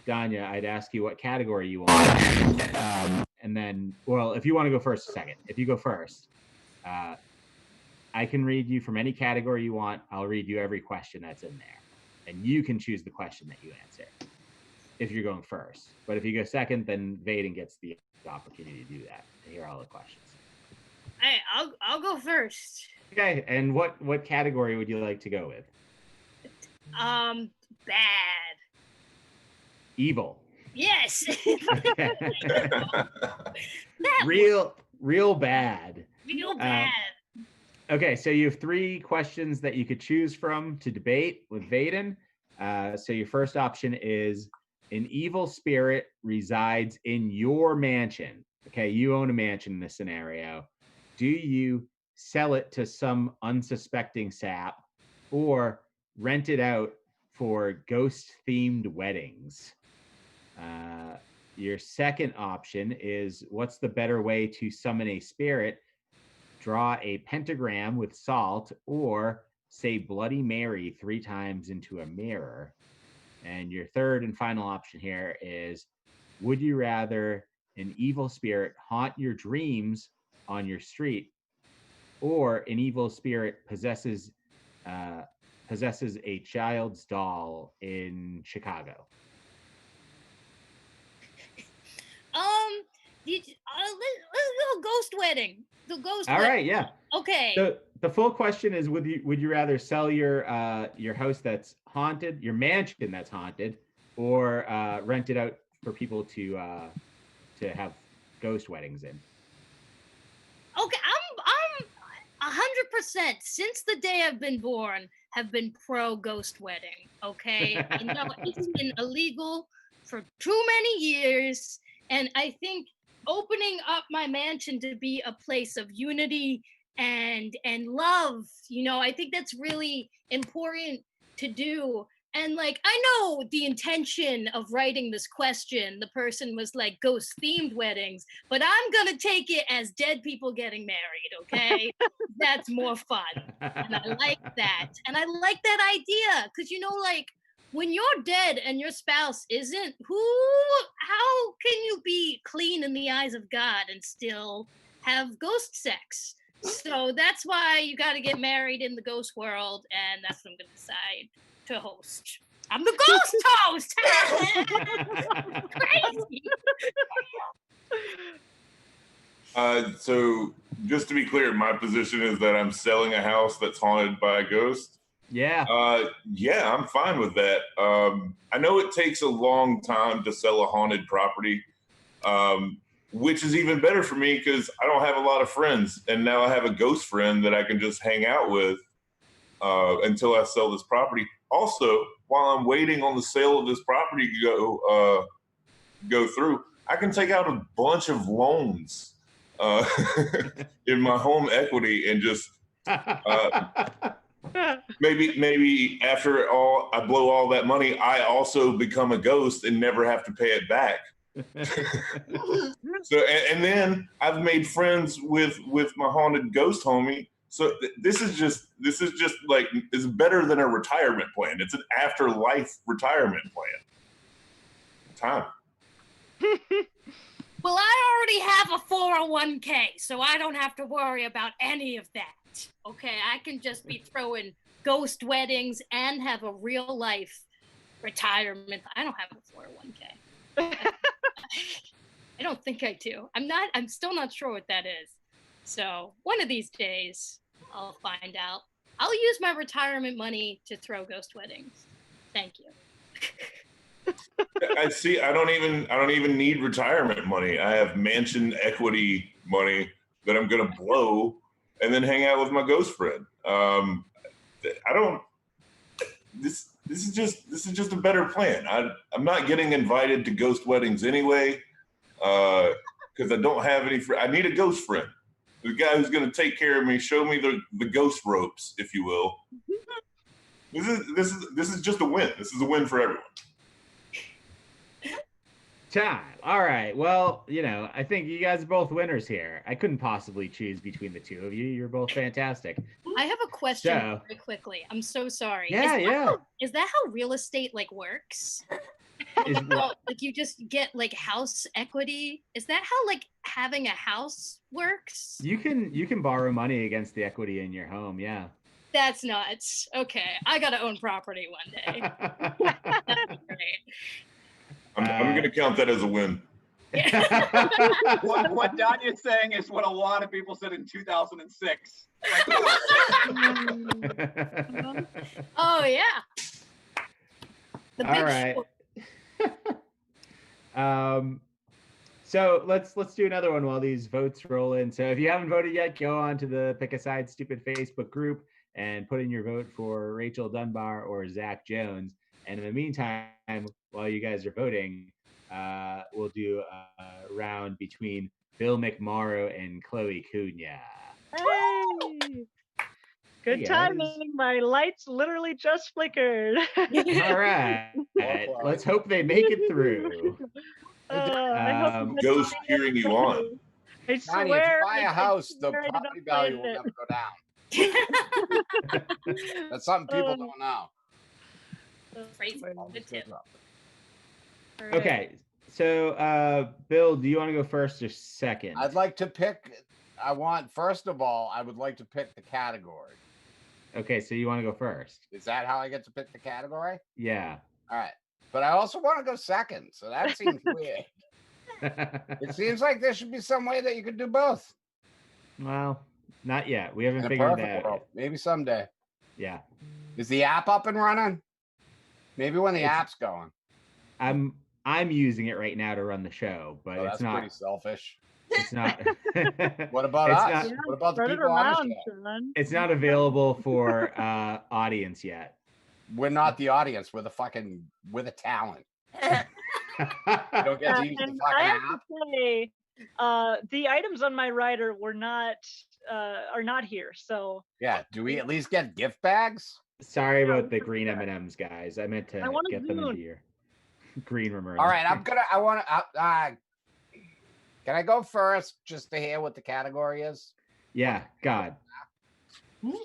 Danya, I'd ask you what category you want. And then, well, if you want to go first, a second. If you go first, I can read you from any category you want. I'll read you every question that's in there. And you can choose the question that you answer if you're going first. But if you go second, then Vaden gets the opportunity to do that, to hear all the questions. I'll go first. Okay, and what category would you like to go with? Bad. Evil. Yes. Okay. Real bad. Real bad. Okay, so you have 3 questions that you could choose from to debate with Vaden. So your first option is, an evil spirit resides in your mansion. Okay, you own a mansion in this scenario. Do you sell it to some unsuspecting sap, or rent it out for ghost-themed weddings. Your second option is, what's the better way to summon a spirit? Draw a pentagram with salt, or say Bloody Mary 3 times into a mirror. And your third and final option here is, would you rather an evil spirit haunt your dreams on your street, or an evil spirit possesses a child's doll in Chicago? Let's go ghost wedding. The ghost. All right, yeah. Okay. So the full question is, would you rather sell your house that's haunted, your mansion that's haunted, or rent it out for people to have ghost weddings in? Okay, I'm 100% since the day I've been born have been pro ghost wedding. Okay, I know it's been illegal for too many years, and I think opening up my mansion to be a place of unity and love, I think that's really important to do. And like, I know the intention of writing this question, the person was like ghost themed weddings, but I'm gonna take it as dead people getting married. Okay, that's more fun, and I like that, and I like that idea, because like, when you're dead and your spouse isn't, how can you be clean in the eyes of God and still have ghost sex? So that's why you got to get married in the ghost world, and that's what I'm going to decide to host. I'm the ghost host! Crazy! So just to be clear, my position is that I'm selling a house that's haunted by a ghost. Yeah. Yeah, I'm fine with that. I know it takes a long time to sell a haunted property, which is even better for me because I don't have a lot of friends, and now I have a ghost friend that I can just hang out with until I sell this property. Also, while I'm waiting on the sale of this property to go through, I can take out a bunch of loans in my home equity and just maybe after I blow all that money, I also become a ghost and never have to pay it back. So and then I've made friends with my haunted ghost homie. So this is just like, it's better than a retirement plan. It's an afterlife retirement plan. Time. Well, I already have a 401k, so I don't have to worry about any of that. Okay, I can just be throwing ghost weddings and have a real life retirement. I don't have a 401k. I don't think I do. I'm still not sure what that is. So one of these days I'll find out. I'll use my retirement money to throw ghost weddings. Thank you. I see. I don't even need retirement money. I have mansion equity money that I'm going to blow and then hang out with my ghost friend. This is just a better plan. I'm not getting invited to ghost weddings anyway, because I don't have any. I need a ghost friend, the guy who's going to take care of me, show me the ghost ropes, if you will. This is just a win. This is a win for everyone. Time. All right. Well, I think you guys are both winners here. I couldn't possibly choose between the two of you. You're both fantastic. I have a question very quickly. I'm so sorry. Yeah, is that how real estate works? Like you just get house equity? Is that how having a house works? You can borrow money against the equity in your home. Yeah. That's nuts. Okay, I gotta own property one day. That'd be great. I'm going to count that as a win. What Danya's saying is what a lot of people said in 2006. Oh yeah. All right. So let's do another one while these votes roll in. So if you haven't voted yet, go on to the Pick a Side Stupid Facebook group and put in your vote for Rachel Dunbar or Zach Jones. And in the meantime, while you guys are voting, we'll do a round between Bill McMorrow and Chloe Cunha. Hey! Good Hey, guys. timing. My lights literally just flickered. All right. Let's hope they make it through. I hope it Ghost doesn't cheering you on. I Johnny, if you swear. buy a I house, the swear I did not property value will plan never it. go down. That's something people don't know. Crazy. Well, Good tip. alright. Okay. So, Bill, do you want to go first or second? I'd like to pick. First of all, I would like to pick the category. Okay, so you want to go first? Is that how I get to pick the category? Yeah. All right. But I also want to go second. So that seems weird. It seems like there should be some way that you could do both. Well, not yet. We haven't In a figured perfect that out. world. Maybe someday. Yeah. Is the app up and running? Maybe when the app's going. I'm using it right now to run the show, but Oh, it's that's not. pretty selfish. It's not. What about It's us? not- What about the Spread it people on the around, show? Sean. It's not available for audience yet. We're not the audience. We're the talent. You don't get to use the And fucking I have app. to say, the items on my rider are not here. So Yeah. Do we at least get gift bags? Sorry Yeah, about the we green M&Ms, guys. I meant to I want a get them Zune. into your green remote. All right. Can I go first just to hear what the category is? Yeah, God.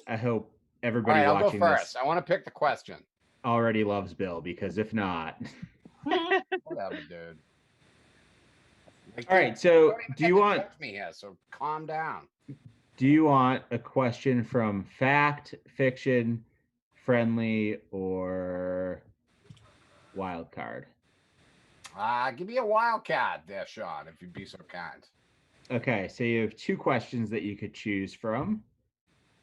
I hope All everybody right. I'll go watching first. this I want to pick the question. already loves Bill, because if not. Whatever, dude. All right, so don't even do you get to want judge me here? So calm down. a question from fact, fiction, friendly, or wild card? Give me a wild card there, Sean, if you'd be so kind. Okay, so you have two questions that you could choose from.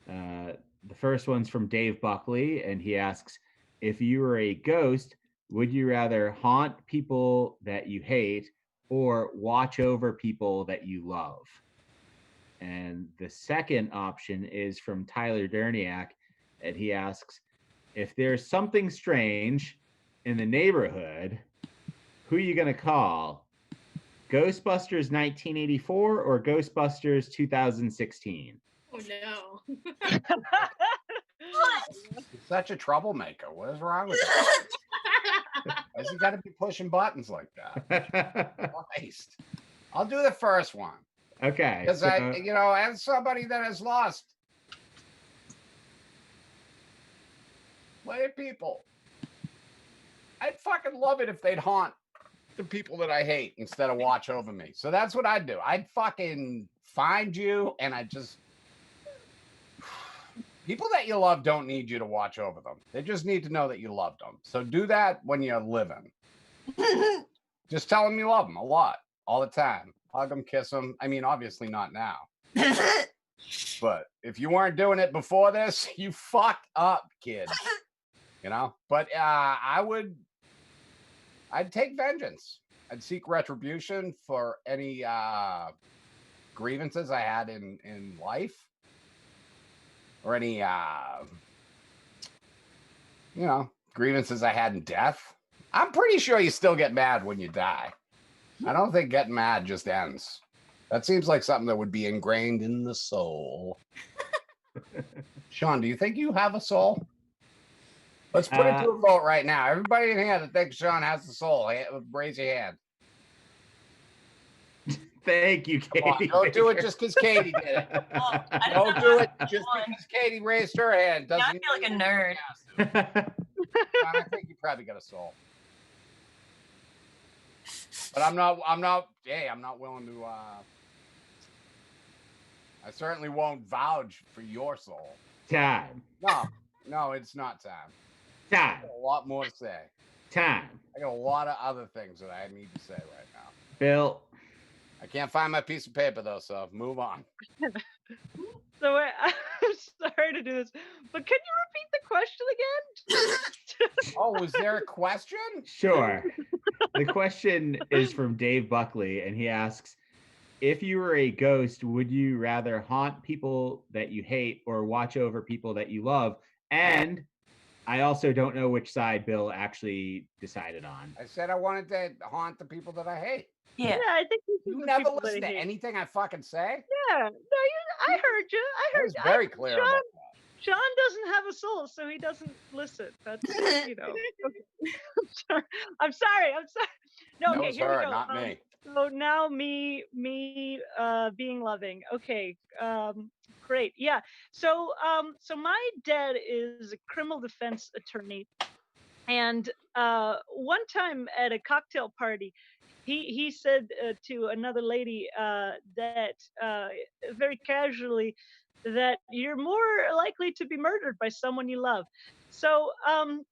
The first one's from Dave Buckley, and he asks, if you were a ghost, would you rather haunt people that you hate or watch over people that you love? And the second option is from Tyler Derniak, and he asks, if there's something strange in the neighborhood, who are you going to call? Ghostbusters 1984 or Ghostbusters 2016? Oh no. He's such a troublemaker. What is wrong with him? Why's he got to be pushing buttons like that? Christ. I'll do the first one. Okay. Because as somebody that has lost plenty of people, I'd fucking love it if they'd haunt the people that I hate instead of watch over me. So that's what I'd do. I'd fucking find you, and I'd just... People that you love don't need you to watch over them. They just need to know that you loved them. So do that when you're living. Just tell them you love them a lot, all the time. Hug them, kiss them. I mean, obviously not now. But if you weren't doing it before this, you fucked up, kid. But I'd take vengeance. I'd seek retribution for any grievances I had in life. Or any, grievances I had in death. I'm pretty sure you still get mad when you die. I don't think getting mad just ends. That seems like something that would be ingrained in the soul. Sean, do you think you have a soul? Let's put it to a vote right now. Everybody in here that thinks Sean has a soul, raise your hand. Thank you, Katie. Don't do it just because Katie did it. Don't do it just because Katie raised her hand. Now I feel like a nerd. I think you probably got a soul. But I'm not willing to I certainly won't vouch for your soul. Time. No, it's not time. Time. I got a lot more to say. Time. I got a lot of other things that I need to say right now. Bill. I can't find my piece of paper though, so move on. So I'm sorry to do this, but can you repeat the question again? Oh, was there a question? Sure. The question is from Dave Buckley, and he asks, if you were a ghost, would you rather haunt people that you hate or watch over people that you love? And I also don't know which side Bill actually decided on. I said I wanted to haunt the people that I hate. Yeah. I think this is You the never people that listen to I hate. anything I fucking say. Yeah, no, I heard you. I I heard was very clear about that. Sean doesn't have a soul, so he doesn't listen. That's Okay. I'm sorry. No, That okay, was here we her, go. not me. So now me being loving. Okay. Great. Yeah. So my dad is a criminal defense attorney, and one time at a cocktail party, he said to another lady that very casually that you're more likely to be murdered by someone you love. So I'm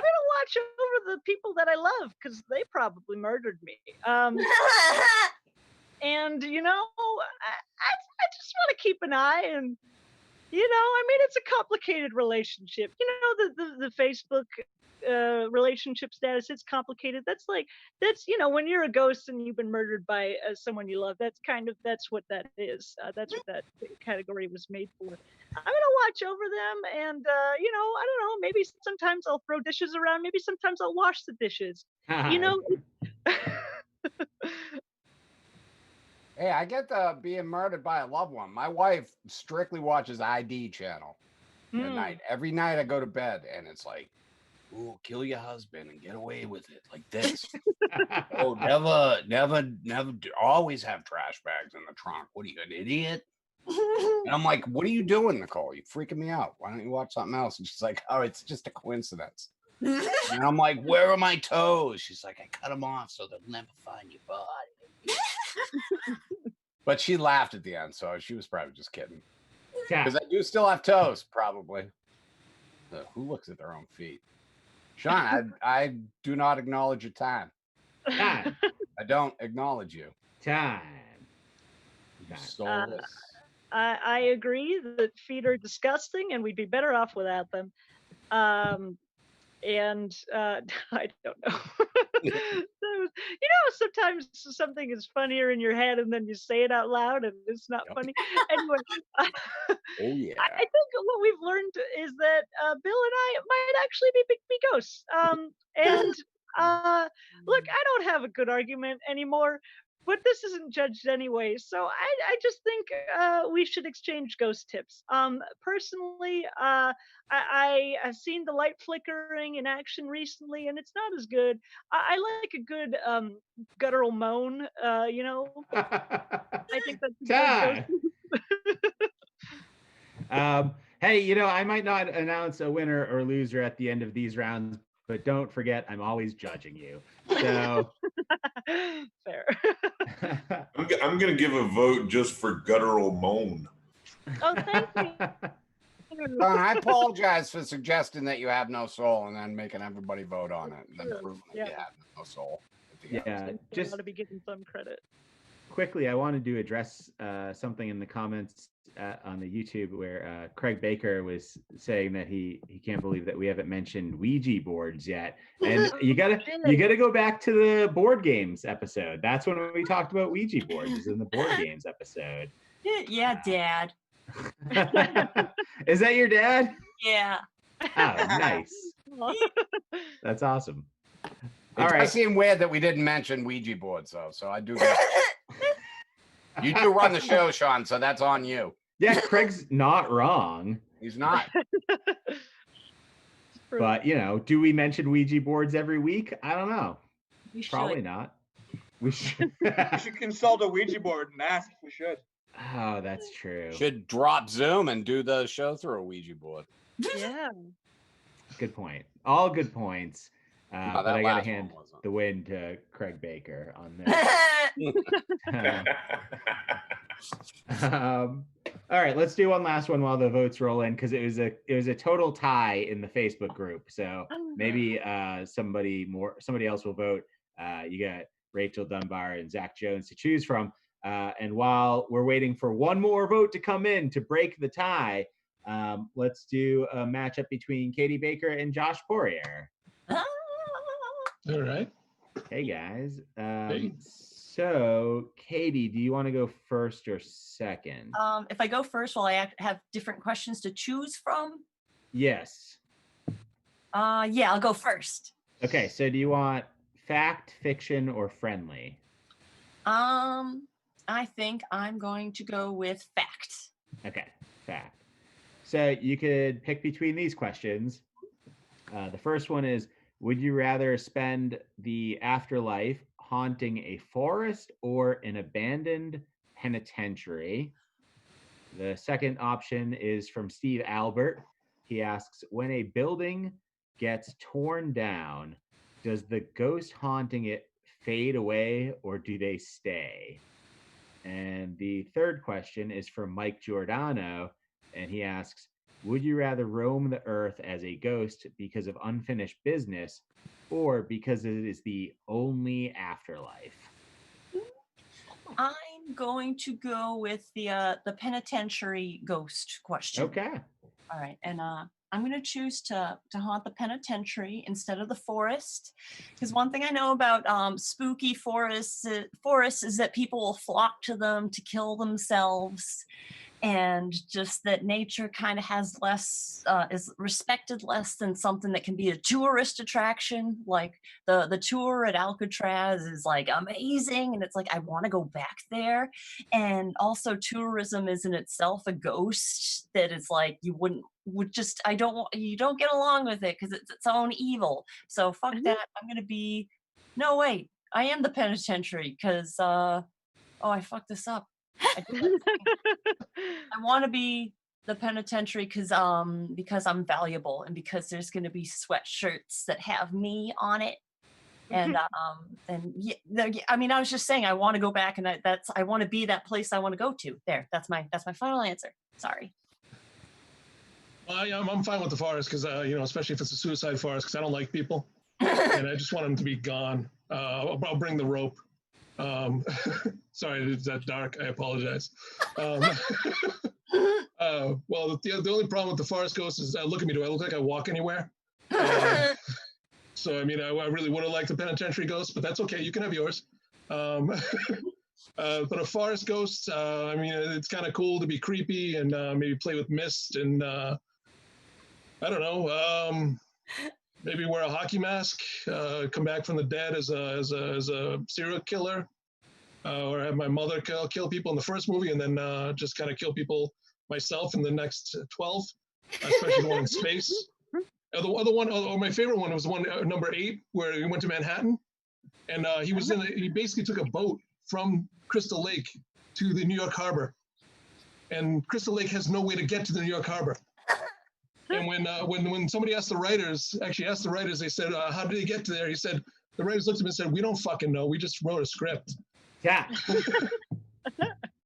gonna watch over the people that I love because they probably murdered me. And I just want to keep an eye, and I mean, it's a complicated relationship. The Facebook relationship status, it's complicated. That's when you're a ghost and you've been murdered by someone you love, that's what that is. That's what that category was made for. I'm gonna watch over them, and I don't know, maybe sometimes I'll throw dishes around, maybe sometimes I'll wash the dishes. Hey, I get being murdered by a loved one. My wife strictly watches ID channel at night. Every night I go to bed, and it's like, "Ooh, kill your husband and get away with it," like this. Oh, never, always have trash bags in the trunk. What are you, an idiot? And I'm like, "What are you doing, Nicole? You're freaking me out. Why don't you watch something else?" And she's like, "Oh, it's just a coincidence." And I'm like, "Where are my toes?" She's like, "I cut them off so they'll never find your body." But she laughed at the end, so she was probably just kidding. Because I do still have toes, probably. Who looks at their own feet? Sean, I do not acknowledge your time. Time. I don't acknowledge you. Time. You stole this. I agree that feet are disgusting, and we'd be better off without them. And I don't know. Sometimes something is funnier in your head, and then you say it out loud, and it's not funny. Anyway, oh yeah. I think what we've learned is that Bill and I might actually be ghosts. And look, I don't have a good argument anymore, but this isn't judged anyway. So I just think we should exchange ghost tips. Personally, I have seen the light flickering in action recently, and it's not as good. I like a good guttural moan. I think that's a good ghost. Hey, I might not announce a winner or loser at the end of these rounds, but don't forget, I'm always judging you. So fair. I'm gonna give a vote just for guttural moan. Oh, thank you. Don, I apologize for suggesting that you have no soul and then making everybody vote on it and then proving that you have no soul. Yeah, just want to be given some credit. Quickly, I wanted to address something in the comments on the YouTube where Craig Baker was saying that he can't believe that we haven't mentioned Ouija boards yet. And you gotta go back to the board games episode. That's when we talked about Ouija boards, is in the board games episode. Yeah, Dad. Is that your dad? Yeah. Oh, nice. That's awesome. It does seem weird that we didn't mention Ouija boards, though. So I do. You do run the show, Sean. So that's on you. Yeah, Craig's not wrong. He's not. But do we mention Ouija boards every week? I don't know. Probably not. We should. We should consult a Ouija board and ask if we should. Oh, that's true. Should drop Zoom and do the show through a Ouija board. Yeah. Good point. All good points. But I gotta hand the win to Craig Baker on this. All right, let's do one last one while the votes roll in, because it was a total tie in the Facebook group. So maybe somebody else will vote. You got Rachel Dunbar and Zach Jones to choose from. And while we're waiting for one more vote to come in to break the tie, let's do a matchup between Katie Baker and Josh Poirier. All right. Hey guys. Hey. So Katie, do you want to go first or second? If I go first, will I have different questions to choose from? Yes. Yeah, I'll go first. Okay, so do you want fact, fiction, or friendly? I think I'm going to go with fact. Okay, fact. So you could pick between these questions. The first one is, would you rather spend the afterlife haunting a forest or an abandoned penitentiary? The second option is from Steve Albert. He asks, when a building gets torn down, does the ghost haunting it fade away or do they stay? And the third question is from Mike Giordano, and he asks, would you rather roam the earth as a ghost because of unfinished business or because it is the only afterlife? I'm going to go with the penitentiary ghost question. Okay. All right, and I'm going to choose to haunt the penitentiary instead of the forest, because one thing I know about spooky forests is that people will flock to them to kill themselves, and just that nature kind of has less is respected less than something that can be a tourist attraction. Like the tour at Alcatraz is like amazing, and it's like I want to go back there. And also tourism is in itself a ghost that is like you don't get along with it because it's its own evil. So fuck that. I'm gonna be I am the penitentiary because I fucked this up. I want to be the penitentiary because I'm valuable and because there's going to be sweatshirts that have me on it, and I mean I was just saying I want to go back and I want to be that place I want to go to. There, that's my final answer. Sorry. I'm fine with the forest because especially if it's a suicide forest because I don't like people and I just want them to be gone. I'll bring the rope. Sorry, is that dark? I apologize. Well, the only problem with the forest ghost is, look at me, do I look like I walk anywhere? So, I mean, I really would have liked the penitentiary ghost, but that's okay. You can have yours. But a forest ghost, I mean, it's kind of cool to be creepy and maybe play with mist and, I don't know, maybe wear a hockey mask, come back from the dead as a serial killer, or have my mother kill people in the first movie and then just kind of kill people myself in the next 12, especially the one in space. My favorite one was the one number 8 where he went to Manhattan, and he basically took a boat from Crystal Lake to the New York Harbor, and Crystal Lake has no way to get to the New York Harbor. And when somebody asked the writers, they said, how did he get to there? He said, the writers looked at him and said, we don't fucking know. We just wrote a script. Yeah.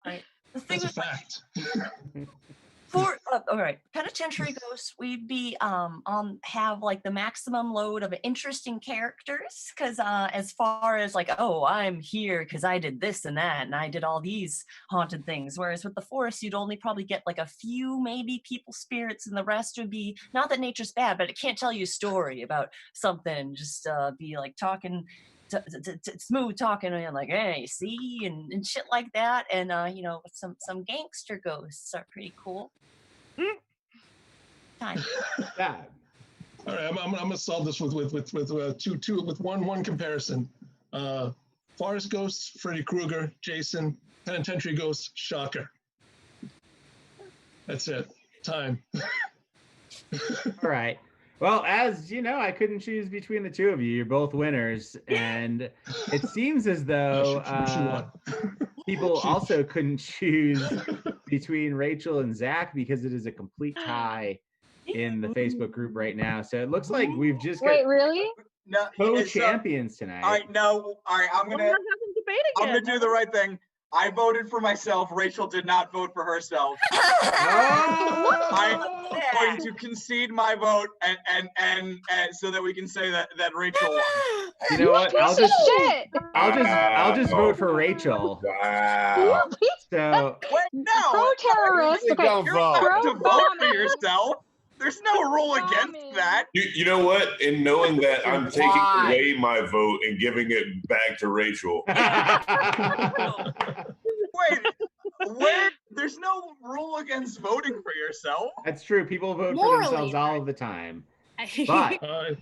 Right. That's a fact. All right, penitentiary ghosts, we'd be have like the maximum load of interesting characters because as far as like, oh, I'm here because I did this and that and I did all these haunted things, whereas with the forest you'd only probably get like a few maybe people spirits and the rest would be, not that nature's bad, but it can't tell you a story about something, just be like talking smooth talking and like, hey, see, and shit like that, and some gangster ghosts are pretty cool. Time. Yeah. All right, I'm gonna solve this with one comparison. Forest ghosts, Freddy Krueger, Jason. Penitentiary ghosts, Shocker. That's it. Time. All right. Well, as you know, I couldn't choose between the two of you. You're both winners, and it seems as though people also couldn't choose between Rachel and Zach because it is a complete tie in the Facebook group right now. So it looks like we've just got really? No, co-champions tonight. All right, no, all right. I'm gonna do the right thing. I voted for myself. Rachel did not vote for herself. I'm going to concede my vote and so that we can say that Rachel won. You know what? I'll just vote for Rachel. Wow. So wait, no. Pro-terrorist. Okay, don't vote. You have to vote for yourself. There's no rule against that. You know what? In knowing that, I'm taking away my vote and giving it back to Rachel. Wait, there's no rule against voting for yourself. That's true. People vote for themselves all of the time. But I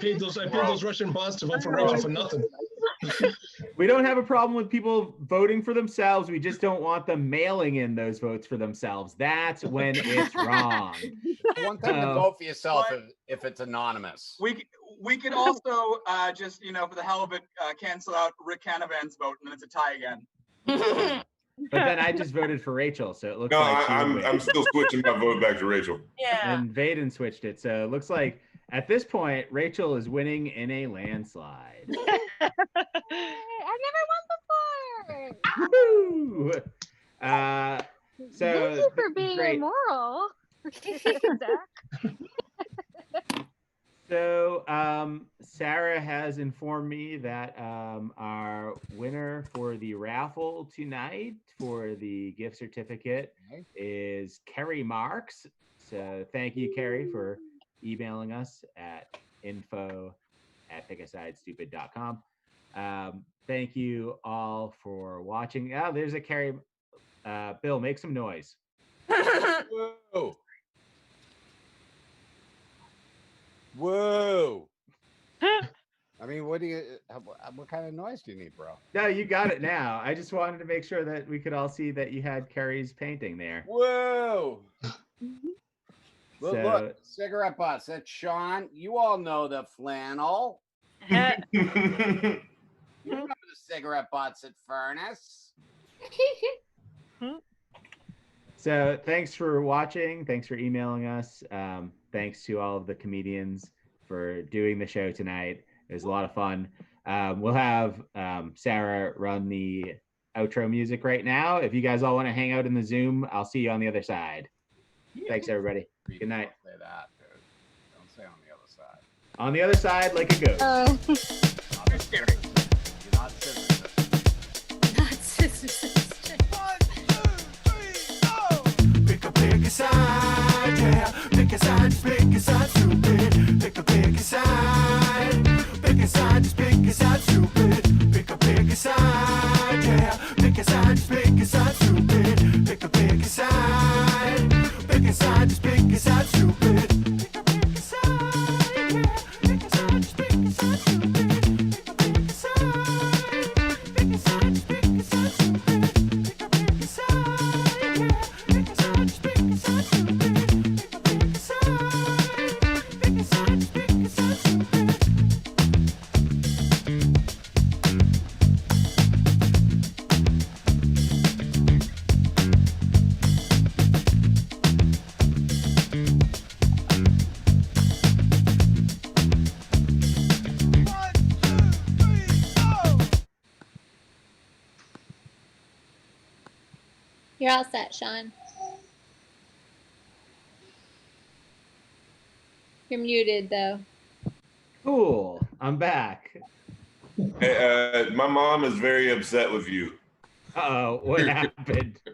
paid those Russian bots to vote for Rachel for nothing. we don't have a problem with people voting for themselves. We just don't want them mailing in those votes for themselves. That's when it's wrong. One thing to vote for yourself if it's anonymous. We can also just, for the hell of it, cancel out Rick Canavan's vote, and then it's a tie again. But then I just voted for Rachel, so it looks No, like I'm still switching my vote back to Rachel. Yeah. And Vaden switched it, so it looks like at this point Rachel is winning in a landslide. I've never won before. Woo! Thank you for being great. immoral. Zach. So Sarah has informed me that our winner for the raffle tonight for the gift certificate is Kerry Marks. So thank you, Kerry, for emailing us at info@pickasidestupid.com. Thank you all for watching. Oh, there's a Kerry. Bill, make some noise. Whoa. Whoa. I mean, what kind of noise do you need, bro? No, you got it now. I just wanted to make sure that we could all see that you had Kerry's painting there. Whoa. Look, cigarette butts. That's Sean. You all know the flannel. You remember the cigarette butts at Furnace. So thanks for watching. Thanks for emailing us. Thanks to all of the comedians for doing the show tonight. It was a lot of fun. We'll have Sarah run the outro music right now. If you guys all want to hang out in the Zoom, I'll see you on the other side. Thanks, everybody. Good night. Don't say that, dude. Don't say on the other side. On the other side, like a ghost. Not scary. You're not scissors. Not scissors. 1, 2, 3, go! Pick a side, yeah. Pick a side, just pick a side, stupid. Pick a side. Pick a side, just pick a side, stupid. Pick a side, yeah. Pick a side, just pick a side, stupid. Pick a side. Pick a side, just pick a side, stupid. Pick a side, yeah. Pick a side, just pick a side, stupid. Pick a side. Pick a side, just pick a side, stupid. Pick a side, yeah. Pick a side, just pick a side, stupid. Pick a side. Pick a side, just pick a side, stupid. You're all set, Sean. You're muted, though. Cool. I'm back. Hey, my mom is very upset with you. Uh-oh. What happened?